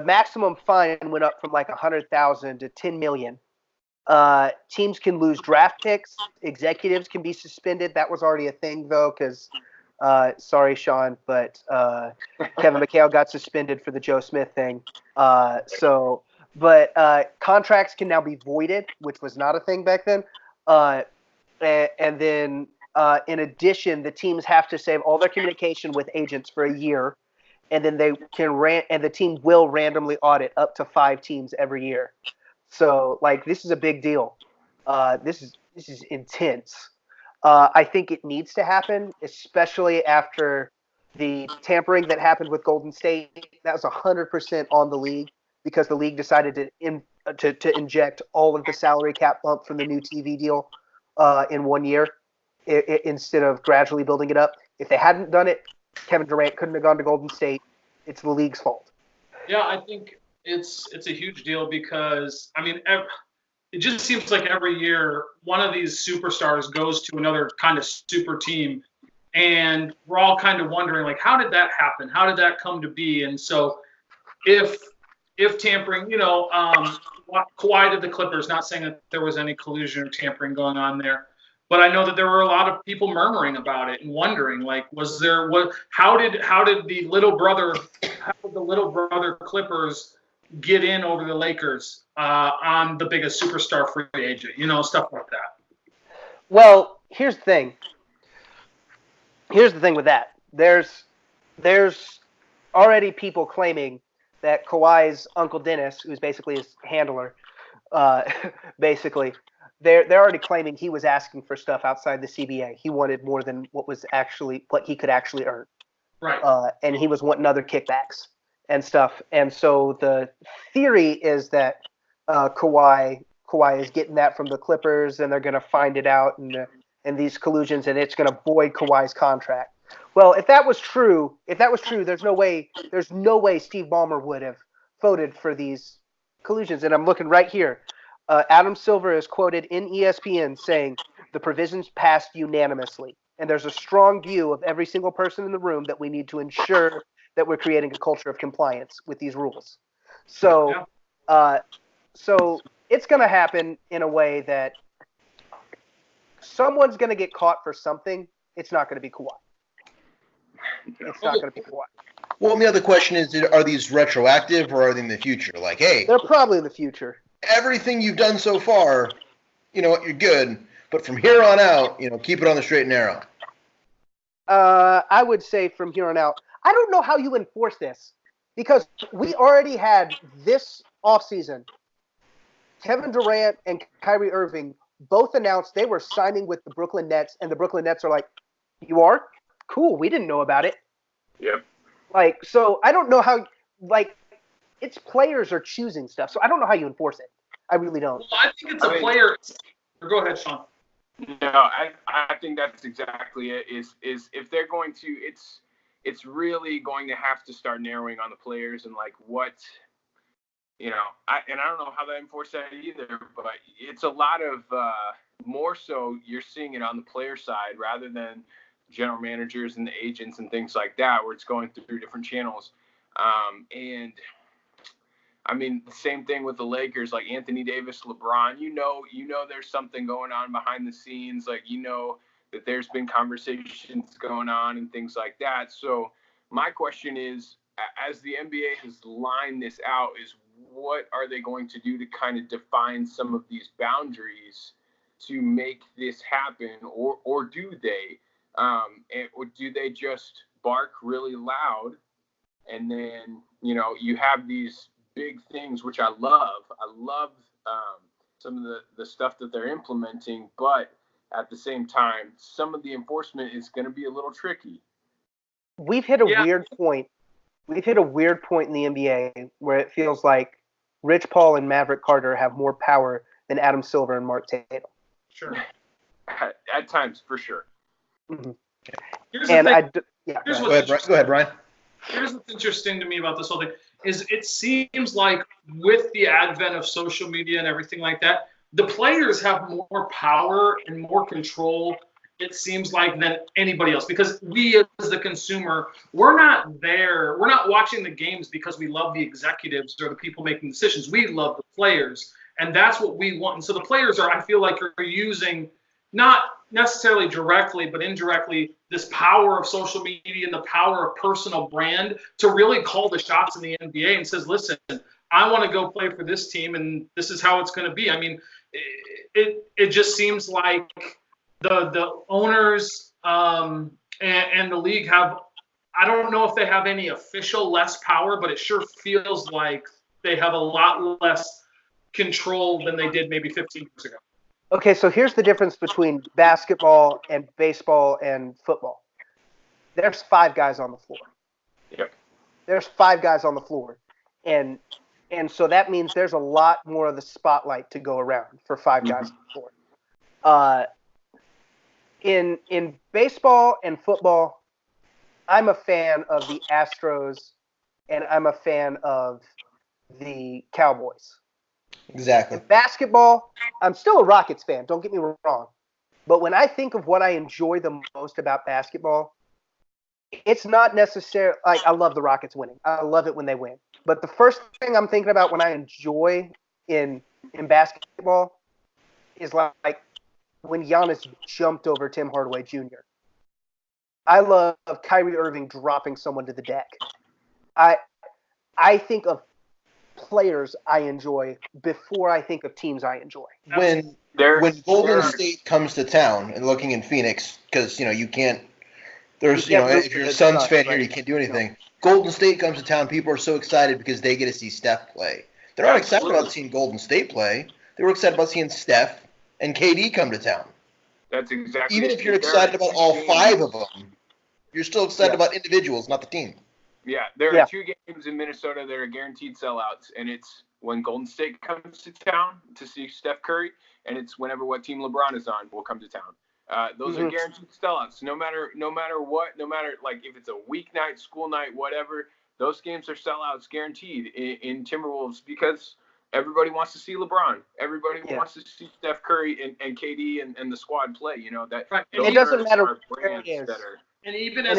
B: maximum fine went up from like 100,000 to 10 million. Teams can lose draft picks. Executives can be suspended. That was already a thing though, because sorry, Sean, but Kevin McHale got suspended for the Joe Smith thing. But contracts can now be voided, which was not a thing back then. And then in addition, the teams have to save all their communication with agents for a year, and then they can and the team will randomly audit up to 5 teams every year. So, like, this is a big deal. This is intense. I think it needs to happen, especially after the tampering that happened with Golden State. That was 100% on the league because the league decided to inject all of the salary cap bump from the new TV deal in 1 year instead of gradually building it up. If they hadn't done it, Kevin Durant couldn't have gone to Golden State. It's the league's fault.
E: Yeah, I think it's a huge deal because, I mean, it just seems like every year one of these superstars goes to another kind of super team, and we're all kind of wondering, like, how did that happen? How did that come to be? And so if tampering, Kawhi to the Clippers, not saying that there was any collusion or tampering going on there, but I know that there were a lot of people murmuring about it and wondering, like, how did the little brother Clippers get in over the Lakers on the biggest superstar free agent, stuff like that.
B: Well, here's the thing. Here's the thing with that. There's already people claiming that Kawhi's Uncle Dennis, who's basically his handler, they're already claiming he was asking for stuff outside the CBA. He wanted more than what he could actually earn.
E: Right.
B: And he was wanting other kickbacks and stuff. And so the theory is that Kawhi is getting that from the Clippers, and they're going to find it out and these collusions, and it's going to void Kawhi's contract. Well, if that was true, there's no way Steve Ballmer would have voted for these collusions. And I'm looking right here. Adam Silver is quoted in ESPN saying the provisions passed unanimously, and there's a strong view of every single person in the room that we need to ensure that we're creating a culture of compliance with these rules. So, so it's going to happen in a way that someone's going to get caught for something. It's not going to be Kawhi. It's not going to be Kawhi.
C: Well, and the other question is, are these retroactive or are they in the future? Like, hey,
B: they're probably in the future.
C: Everything you've done so far, you know what, you're good. But from here on out, keep it on the straight and narrow.
B: I would say from here on out, I don't know how you enforce this because we already had this offseason. Kevin Durant and Kyrie Irving both announced they were signing with the Brooklyn Nets, and the Brooklyn Nets are like, "You are? Cool. We didn't know about it."
A: Yep.
B: So I don't know how, it's players are choosing stuff. So I don't know how you enforce it. I really don't.
E: Well, I think it's a player. Go ahead, Sean.
A: No, I think that's exactly it. Is if they're going to, it's really going to have to start narrowing on the players and what, I don't know how they enforce that either. But it's a lot of more so you're seeing it on the player side rather than general managers and the agents and things like that, where it's going through different channels. And I mean, the same thing with the Lakers, like Anthony Davis, LeBron, there's something going on behind the scenes. That there's been conversations going on and things like that. So my question is, as the NBA has lined this out, is what are they going to do to kind of define some of these boundaries to make this happen? Or do they? Or do they just bark really loud and then, you have these big things, which I love. I love some of the stuff that they're implementing, but at the same time, some of the enforcement is going to be a little tricky.
B: We've hit a weird point. We've hit a weird point in the NBA where it feels like Rich Paul and Maverick Carter have more power than Adam Silver and Mark Tatum.
E: Sure.
A: At times, for sure.
B: Mm-hmm.
C: Go ahead, Brian.
E: Here's what's interesting to me about this whole thing is it seems like with the advent of social media and everything like that, the players have more power and more control, it seems like, than anybody else. Because we as the consumer, we're not there. We're not watching the games because we love the executives or the people making decisions. We love the players. And that's what we want. And so the players I feel like, are using not necessarily directly, but indirectly, this power of social media and the power of personal brand to really call the shots in the NBA and says, listen, I want to go play for this team, and this is how it's going to be. I mean, it just seems like the owners and the league have, I don't know if they have any official less power, but it sure feels like they have a lot less control than they did maybe 15 years ago.
B: Okay, so here's the difference between basketball and baseball and football. There's 5 guys on the floor.
A: Yep. There's
B: 5 guys on the floor. And so that means there's a lot more of the spotlight to go around for 5 guys on the floor. In baseball and football, I'm a fan of the Astros and I'm a fan of the Cowboys.
C: Exactly.
B: In basketball, I'm still a Rockets fan, don't get me wrong. But when I think of what I enjoy the most about basketball, it's not necessarily I love the Rockets winning. I love it when they win. But the first thing I'm thinking about when I enjoy in basketball is like when Giannis jumped over Tim Hardaway Jr. I love Kyrie Irving dropping someone to the deck. I think of players I enjoy before I think of teams I enjoy.
C: When Golden State comes to town, and looking in Phoenix, because you can't. If you're a Suns fan here, you can't do anything. Golden State comes to town, people are so excited because they get to see Steph play. They're not excited about seeing Golden State play. They were excited about seeing Steph and KD come to town.
A: That's exactly.
C: Even if you're excited about all 5 of them, you're still excited about individuals, not the team.
A: Yeah, there are 2 games in Minnesota that are guaranteed sellouts, and it's when Golden State comes to town to see Steph Curry, and it's whenever what team LeBron is on will come to town. Those are guaranteed sellouts. No matter what, no matter like if it's a weeknight, school night, whatever, those games are sellouts guaranteed in Timberwolves because everybody wants to see LeBron. Everybody wants to see Steph Curry and KD and the squad play. You know that.
E: Right.
B: It doesn't matter
A: where it is.
E: And even as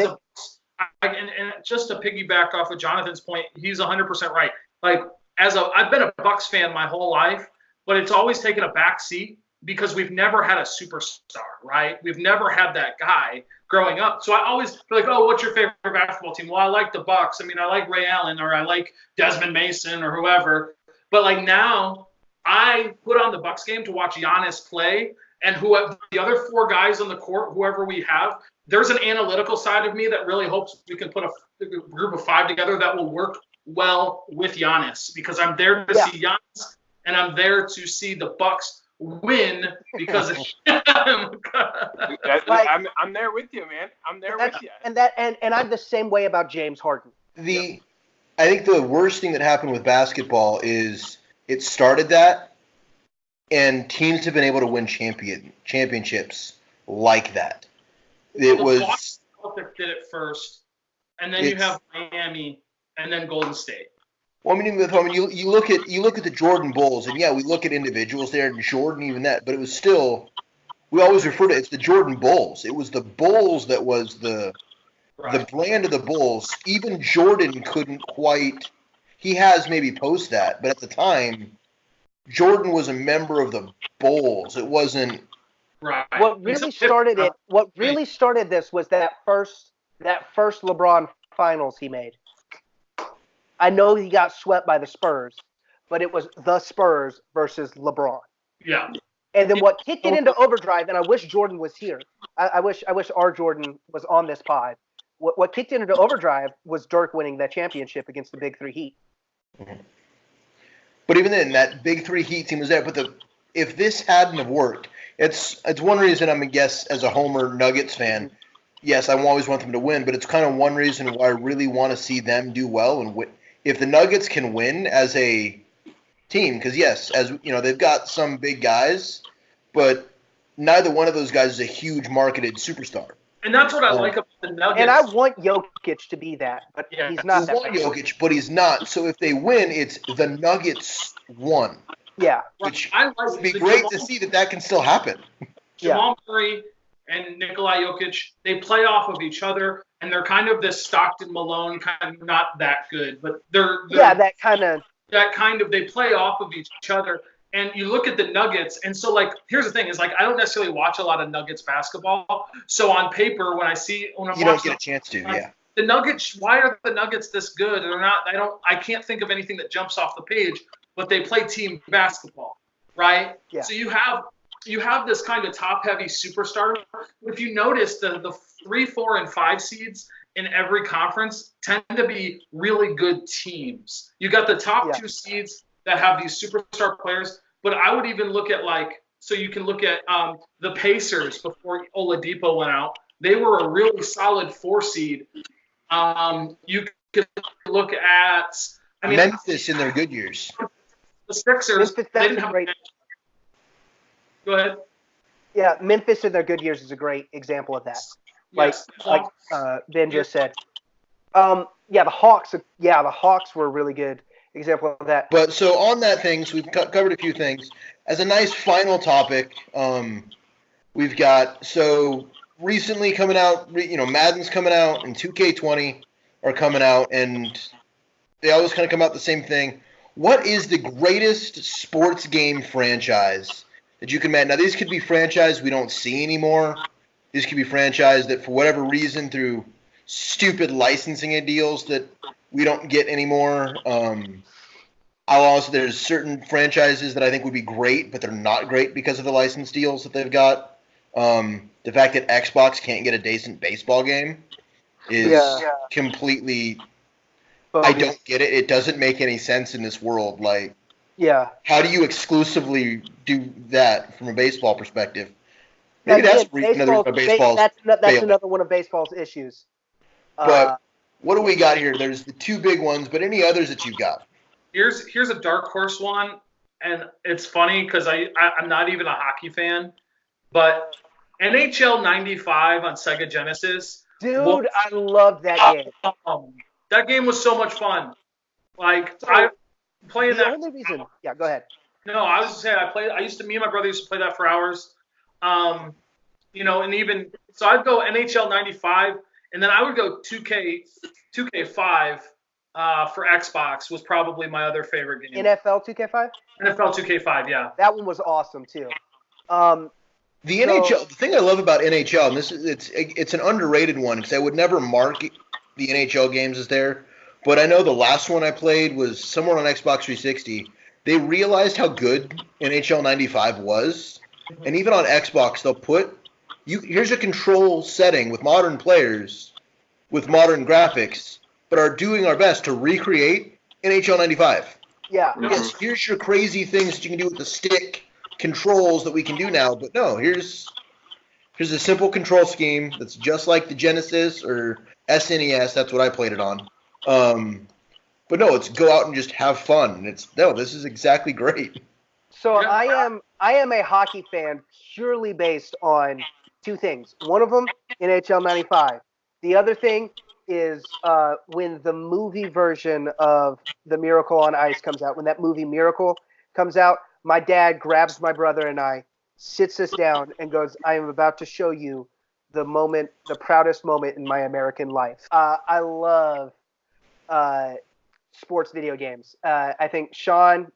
E: and just to piggyback off of Jonathan's point, he's 100% right. Like I've been a Bucks fan my whole life, but it's always taken a back seat because we've never had a superstar, right? We've never had that guy growing up. So I always feel like, oh, what's your favorite basketball team? Well, I like the Bucks. I mean, I like Ray Allen or I like Desmond Mason or whoever. But like now, I put on the Bucks game to watch Giannis play, and whoever the other 4 guys on the court, whoever we have. There's an analytical side of me that really hopes we can put a group of 5 together that will work well with Giannis because I'm there to see Giannis and I'm there to see the Bucks win because of him.
A: I'm there with you, man. I'm there with you.
B: And I'm the same way about James Harden.
C: I think the worst thing that happened with basketball is it started that, and teams have been able to win championships like that. It was
E: Boston Celtics did it first, and then you have Miami, and then Golden State.
C: Well, I mean, you look at the Jordan Bulls, and we look at individuals there, and Jordan even that, but it was still we always refer to it's the Jordan Bulls. It was the Bulls that was the brand of the Bulls. Even Jordan couldn't quite. He has maybe post that, but at the time, Jordan was a member of the Bulls. It wasn't.
E: Right.
B: What really started this was that first LeBron finals he made. I know he got swept by the Spurs, but it was the Spurs versus LeBron.
E: Yeah.
B: And then what kicked it into overdrive, and I wish Jordan was here. I wish our Jordan was on this pod. What kicked it into overdrive was Dirk winning that championship against the Big Three Heat.
C: Mm-hmm. But even then, that Big Three Heat team was there. But if this hadn't have worked, it's one reason I'm a guess as a Homer Nuggets fan. Yes, I always want them to win, but it's kind of one reason why I really want to see them do well. And if the Nuggets can win as a team, because yes, as you know, they've got some big guys, but neither one of those guys is a huge marketed superstar.
E: And that's what I like about the Nuggets.
B: And I want Jokic to be that, but he's not.
C: I want Jokic, but he's not. So if they win, it's the Nuggets won.
B: Yeah.
C: Which would be great to see that can still happen.
E: Jamal Murray and Nikola Jokic, they play off of each other, and they're kind of this Stockton Malone kind of not that good, but they're
B: that kind of
E: they play off of each other. And you look at the Nuggets, and so like here's the thing is like I don't necessarily watch a lot of Nuggets basketball. So on paper, when I'm
C: you don't get a chance to,
E: the Nuggets. Why are the Nuggets this good? They're not. I can't think of anything that jumps off the page. But they play team basketball, right?
B: Yeah.
E: So you have this kind of top-heavy superstar. If you notice, the 3, 4, and 5 seeds in every conference tend to be really good teams. You got the top 2 seeds that have these superstar players, but I would even look at so you can look at the Pacers before Oladipo went out. They were a really solid 4 seed. You could look at
C: Memphis in their good years.
E: The Sixers, they didn't have
B: great.
E: Go ahead.
B: Yeah, Memphis in their good years is a great example of that.
E: Yes.
B: Like Ben just said. The Hawks were a really good example of that.
C: But so on that thing, so we've covered a few things. As a nice final topic, we've got recently coming out. Madden's coming out and 2K20 are coming out, and they always kind of come out the same thing. What is the greatest sports game franchise that you can imagine? Now, these could be franchises we don't see anymore. These could be franchises that, for whatever reason, through stupid licensing deals that we don't get anymore. There's certain franchises that I think would be great, but they're not great because of the license deals that they've got. The fact that Xbox can't get a decent baseball game is completely... I don't get it. It doesn't make any sense in this world. Like,
B: Yeah.
C: How do you exclusively do that from a baseball perspective? Maybe
B: Again,
C: that's another reason baseball's
B: that's
C: failing.
B: another one of baseball's issues.
C: But what do we got here? There's the two big ones, but any others that you've got?
E: Here's a dark horse one, and it's funny because I'm not even a hockey fan, but NHL '95 on Sega Genesis.
B: Dude, I love that game.
E: That game was so much fun. Like I playing
B: The
E: that.
B: only reason, yeah, go ahead.
E: No, I was just saying me and my brother used to play that for hours. And even so I'd go NHL '95, and then I would go 2K5 for Xbox was probably my other favorite game.
B: NFL 2K5?
E: NFL 2K5, yeah.
B: That one was awesome too.
C: The NHL. The thing I love about NHL, and it's an underrated one because I would never mark the NHL games as there, but I know the last one I played was somewhere on Xbox 360. They realized how good NHL 95 was, and even on Xbox, they'll put here's a control setting with modern players, with modern graphics, but are doing our best to recreate NHL 95.
B: Yeah.
C: Yes, here's your crazy things that you can do with the stick controls that we can do now, but no, here's a simple control scheme that's just like the Genesis or SNES. That's what I played it on. But no, it's go out and just have fun. This is exactly great.
B: So I am a hockey fan purely based on two things. One of them, NHL 95. The other thing is when the movie version of The Miracle on Ice comes out. When that movie Miracle comes out, my dad grabs my brother and I, sits us down, and goes, "I am about to show you the proudest moment in my American life." I love sports video games. I think, Sean,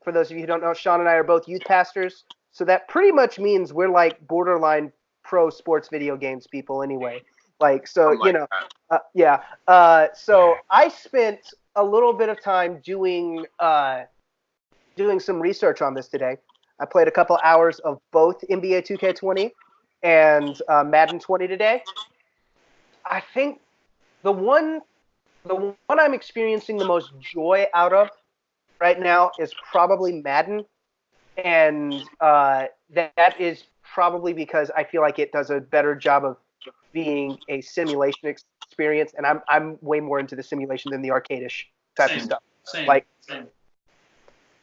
B: for those of you who don't know, Sean and I are both youth pastors, so that pretty much means we're like borderline pro sports video games people anyway. Like, so, so I spent a little bit of time doing some research on this today. I played a couple hours of both NBA 2K20 and Madden 20 today. I think the one I'm experiencing the most joy out of right now is probably Madden, and that is probably because I feel like it does a better job of being a simulation experience, and I'm way more into the simulation than the arcade-ish type of stuff.
E: Same.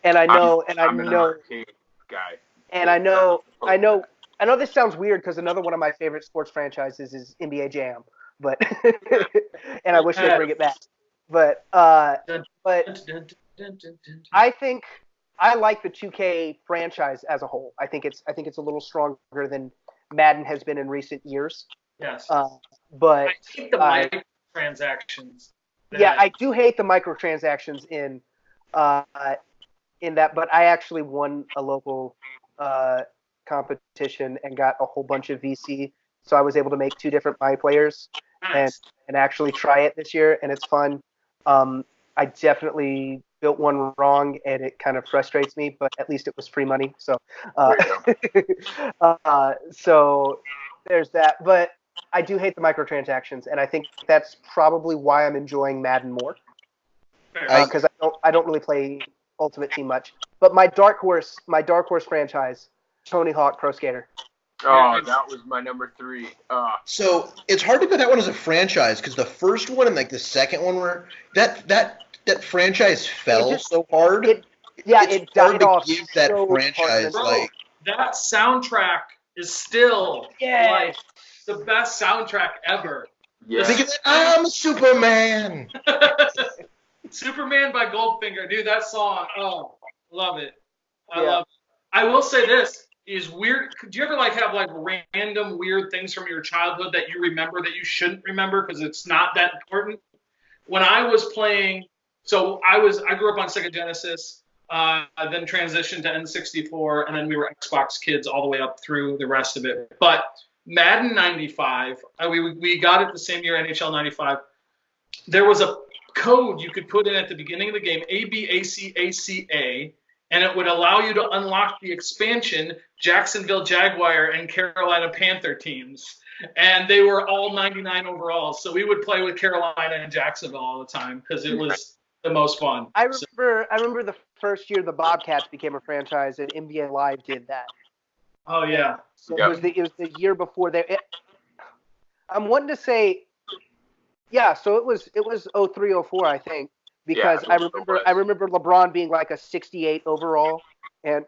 B: And I know,
A: I'm an arcade guy.
B: And I know this sounds weird because another one of my favorite sports franchises is NBA Jam, but and I wish they'd bring it back. But I think I like the 2K franchise as a whole. I think it's a little stronger than Madden has been in recent years.
E: Yes.
B: But
E: I hate the microtransactions.
B: Yeah, I do hate the microtransactions in that, but I actually won a local competition and got a whole bunch of VC, so I was able to make 2 different My Players and actually try it this year, and it's fun. I definitely built one wrong, and it kind of frustrates me, but at least it was free money, so so there's that. But I do hate the microtransactions, and I think that's probably why I'm enjoying Madden more, because I don't really play Ultimate Team much. But my dark horse franchise, Tony Hawk Pro Skater.
A: Oh, that was my number 3.
C: So it's hard to put that one as a franchise because the first one and like the second one were that franchise fell so hard.
B: It died off.
C: That
B: so
C: franchise
E: hard. That soundtrack is still like the best soundtrack ever.
A: Yeah.
C: Think of it, I'm a Superman.
E: Superman by Goldfinger, dude. That song, love it. I love it. I will say this is weird. Do you ever have random weird things from your childhood that you remember that you shouldn't remember because it's not that important? When I was playing, I grew up on Sega Genesis, then transitioned to N64, and then we were Xbox kids all the way up through the rest of it. But Madden 95, we got it the same year, NHL 95. There was a code you could put in at the beginning of the game, ABACACA, and it would allow you to unlock the expansion Jacksonville Jaguar and Carolina Panther teams. And they were all 99 overall. So we would play with Carolina and Jacksonville all the time because it was the most fun.
B: I remember the first year the Bobcats became a franchise, and NBA Live did that.
E: Oh yeah.
B: So
A: Yep.
B: it was the year before there. I'm wanting to say, yeah. So it was 03, 04, I think, because
A: Yeah,
B: I remember LeBron being like a 68 overall, and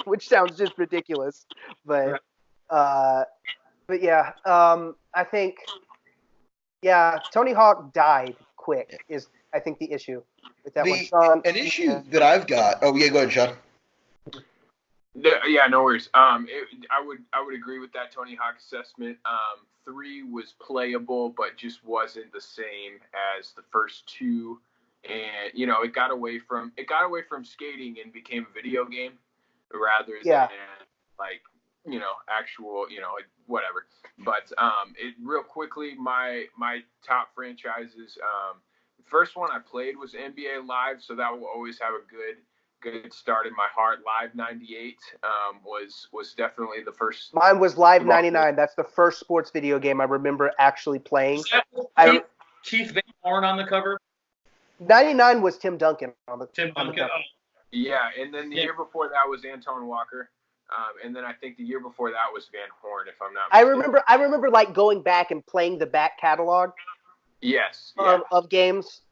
B: which sounds just ridiculous, but yeah. I think, yeah, Tony Hawk died quick is I think the issue with that one. Sean,
C: An issue that I've got. Oh yeah, go ahead, Sean.
A: Yeah, no worries. I would agree with that Tony Hawk assessment. 3 was playable, but just wasn't the same as the first 2, and it got away from skating and became a video game rather than like actual whatever. But it real quickly my top franchises. First one I played was NBA Live, so that will always have a good start in my heart. Live 98 was definitely the first.
B: Mine was Live 99. That's the first sports video game I remember actually playing.
E: Keith Van Horn on the cover.
B: 99 was Tim Duncan on the cover.
A: Yeah, and then the year before that was Antoine Walker. And then I think the year before that was Van Horn, if I'm not mistaken.
B: I remember like going back and playing the back catalog.
A: Yes.
B: Of games,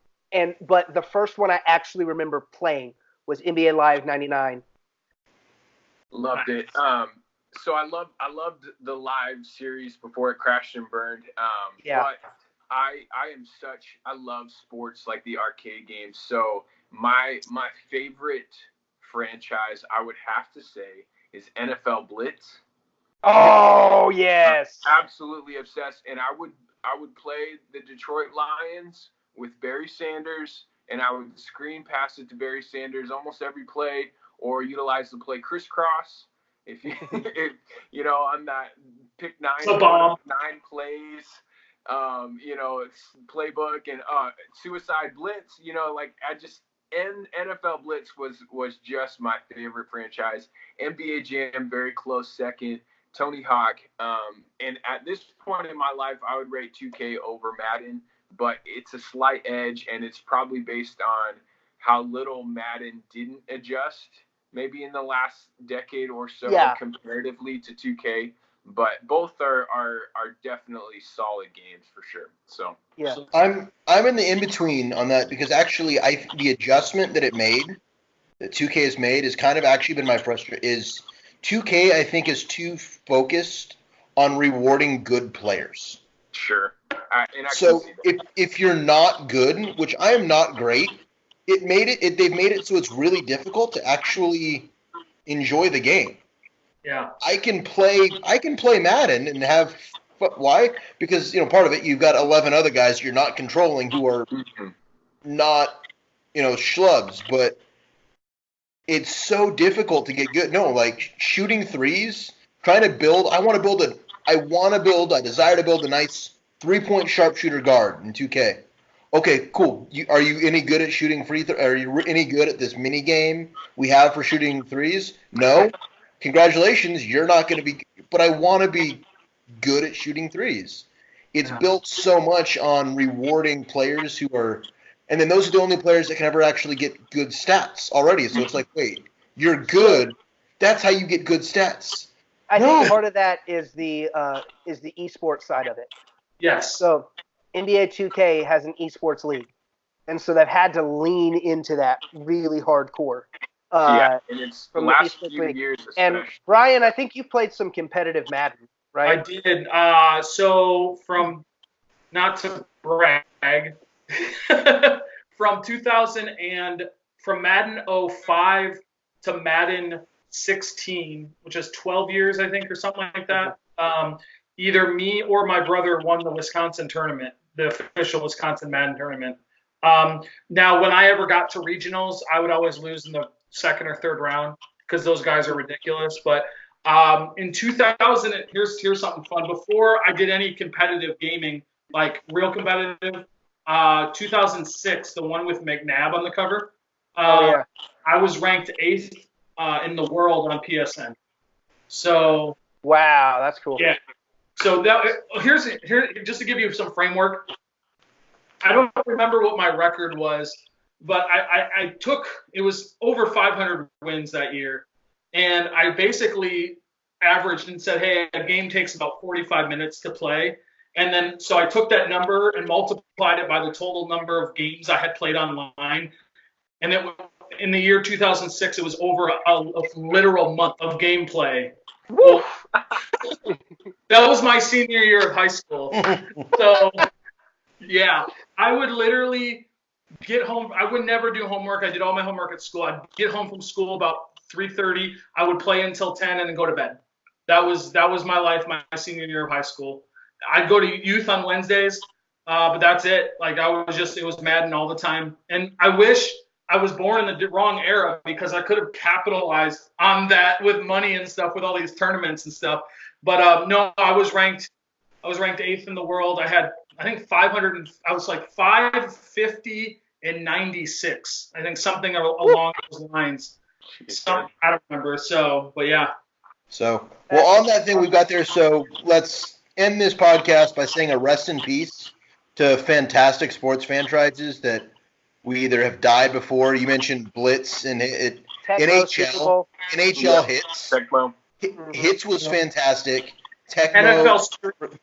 B: but the first one I actually remember playing was NBA Live 99.
A: Loved it. So I loved the Live series before it crashed and burned. But I love sports like the arcade games. So my favorite franchise I would have to say is NFL Blitz.
B: Oh yes.
A: I'm absolutely obsessed, and I would play the Detroit Lions with Barry Sanders, and I would screen pass it to Barry Sanders almost every play, or utilize the play crisscross. If you on that pick 9 plays, it's playbook and suicide blitz. NFL Blitz was just my favorite franchise. NBA Jam very close second. Tony Hawk, and at this point in my life, I would rate 2K over Madden, but it's a slight edge, and it's probably based on how little Madden didn't adjust, maybe in the last decade or so, comparatively to 2K. But both are definitely solid games for sure. So
B: yeah,
C: I'm in the in between on that because actually the adjustment that 2K has made has kind of actually been my frustration. Is 2K, I think, is too focused on rewarding good players.
A: Sure.
C: So if you're not good, which I am not great, they've made it so it's really difficult to actually enjoy the game.
E: Yeah.
C: I can play Madden and have why? Because part of it you've got 11 other guys you're not controlling who are not schlubs, but it's so difficult to get good. No, like shooting threes, trying to build. I desire to build a nice 3-point sharpshooter guard in 2K. Okay, cool. Are you any good at shooting free throws? Are you any good at this mini game we have for shooting threes? No. Congratulations, you're not going to be. But I want to be good at shooting threes. It's built so much on rewarding players who are. And then those are the only players that can ever actually get good stats already. So it's like, wait, you're good. That's how you get good stats.
B: I think part of that is the esports side of it.
E: Yes.
B: So NBA 2K has an esports league, and so they've had to lean into that really hardcore.
A: And it's from the last few years especially.
B: And Brian, I think you played some competitive Madden, right?
E: I did. So from not to brag. From Madden 05 to Madden 16, which is 12 years, I think, or something like that. Either me or my brother won the Wisconsin tournament, the official Wisconsin Madden tournament. Now, when I ever got to regionals, I would always lose in the second or third round because those guys are ridiculous. But in 2000, here's something fun. Before I did any competitive gaming, like real competitive, 2006, the one with McNabb on the cover. I was ranked 8th in the world on PSN. So
B: wow, that's cool.
E: Yeah. So here's just to give you some framework. I don't remember what my record was But I took, it was over 500 wins that year. And I basically averaged and said, hey, a game takes about 45 minutes to play. And then, so I took that number and multiplied it by the total number of games I had played online. And in the year 2006, it was over a literal month of gameplay. Well, that was my senior year of high school. So, yeah, I would literally get home. I would never do homework. I did all my homework at school. I'd get home from school about 3:30. I would play until 10 and then go to bed. That was my life, my senior year of high school. I'd go to youth on Wednesdays, but that's it. Like it was Madden all the time. And I wish I was born in the wrong era because I could have capitalized on that with money and stuff, with all these tournaments and stuff. But no, I was ranked 8th in the world. I had, I think, 500. I was like 550 and 96. I think something along those lines. I don't remember. So, but yeah.
C: So, well, on that thing we've got there, so let's end this podcast by saying a rest in peace to fantastic sports franchises that we either have died before. You mentioned Blitz and NHL. NHL Hits.
A: Tecmo.
C: Hits was fantastic. Tecmo.
E: NFL Street.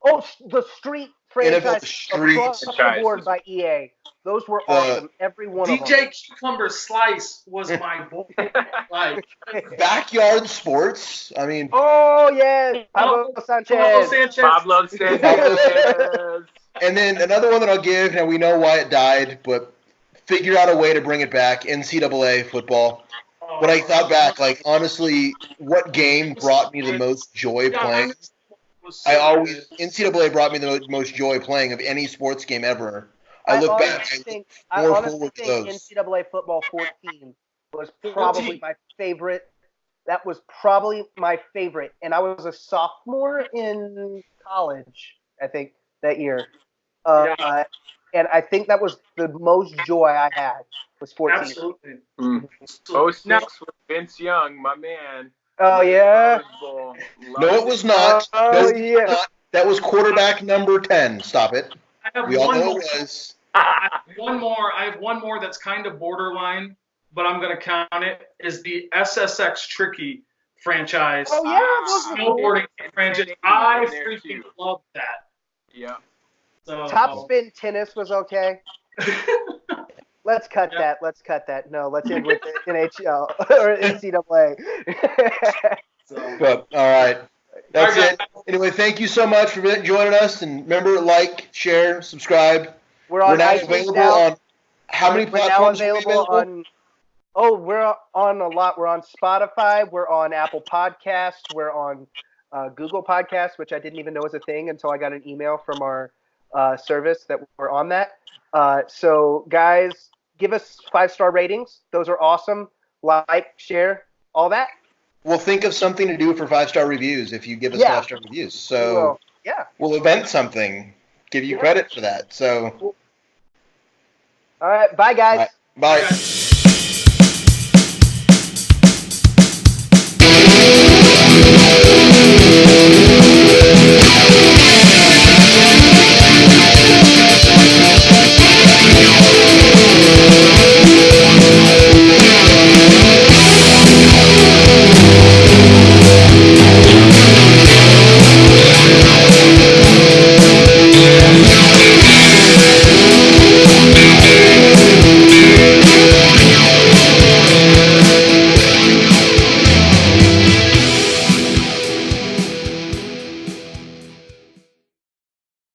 B: Oh, the Street franchise
C: Street
B: across the board by EA. Those were awesome. Every one of them.
E: DJ Cucumber Slice was my boy. Like
C: Backyard Sports. I mean.
B: Oh yeah, Pablo Sanchez.
A: Pablo Sanchez.
C: And then another one that I'll give, and we know why it died, but figure out a way to bring it back. NCAA football. When I thought back, like honestly, what game brought me the most joy playing? NCAA brought me the most joy playing of any sports game ever. I look back,
B: I honestly think NCAA football 14 was probably my favorite. That was probably my favorite, and I was a sophomore in college, I think, that year. And I think that was the most joy I had was 14.
E: Absolutely.
A: 06 with Vince Young, my man.
B: Oh yeah.
C: No, it was not. No, it was not. That was quarterback number 10. Stop it. We all know it was.
E: I have one more that's kind of borderline, but I'm going to count it, is the SSX Tricky franchise.
B: Oh, yeah.
E: Snowboarding franchise. I freaking love that.
A: Yeah.
B: So, Top Spin Tennis was okay. Let's cut that. No, let's end with the NHL or NCAA.
C: But, all right. That's it. Anyway, thank you so much for joining us. And remember, like, share, subscribe.
B: We're now
C: available on how many platforms?
B: We're on a lot. We're on Spotify. We're on Apple Podcasts. We're on Google Podcasts, which I didn't even know was a thing until I got an email from our service that we're on that. So, guys, give us 5-star ratings. Those are awesome. Like, share, all that.
C: We'll think of something to do for 5-star reviews if you give us 5-star reviews. So we'll event something. Give you credit for that. So,
B: all right, bye guys.
C: Bye.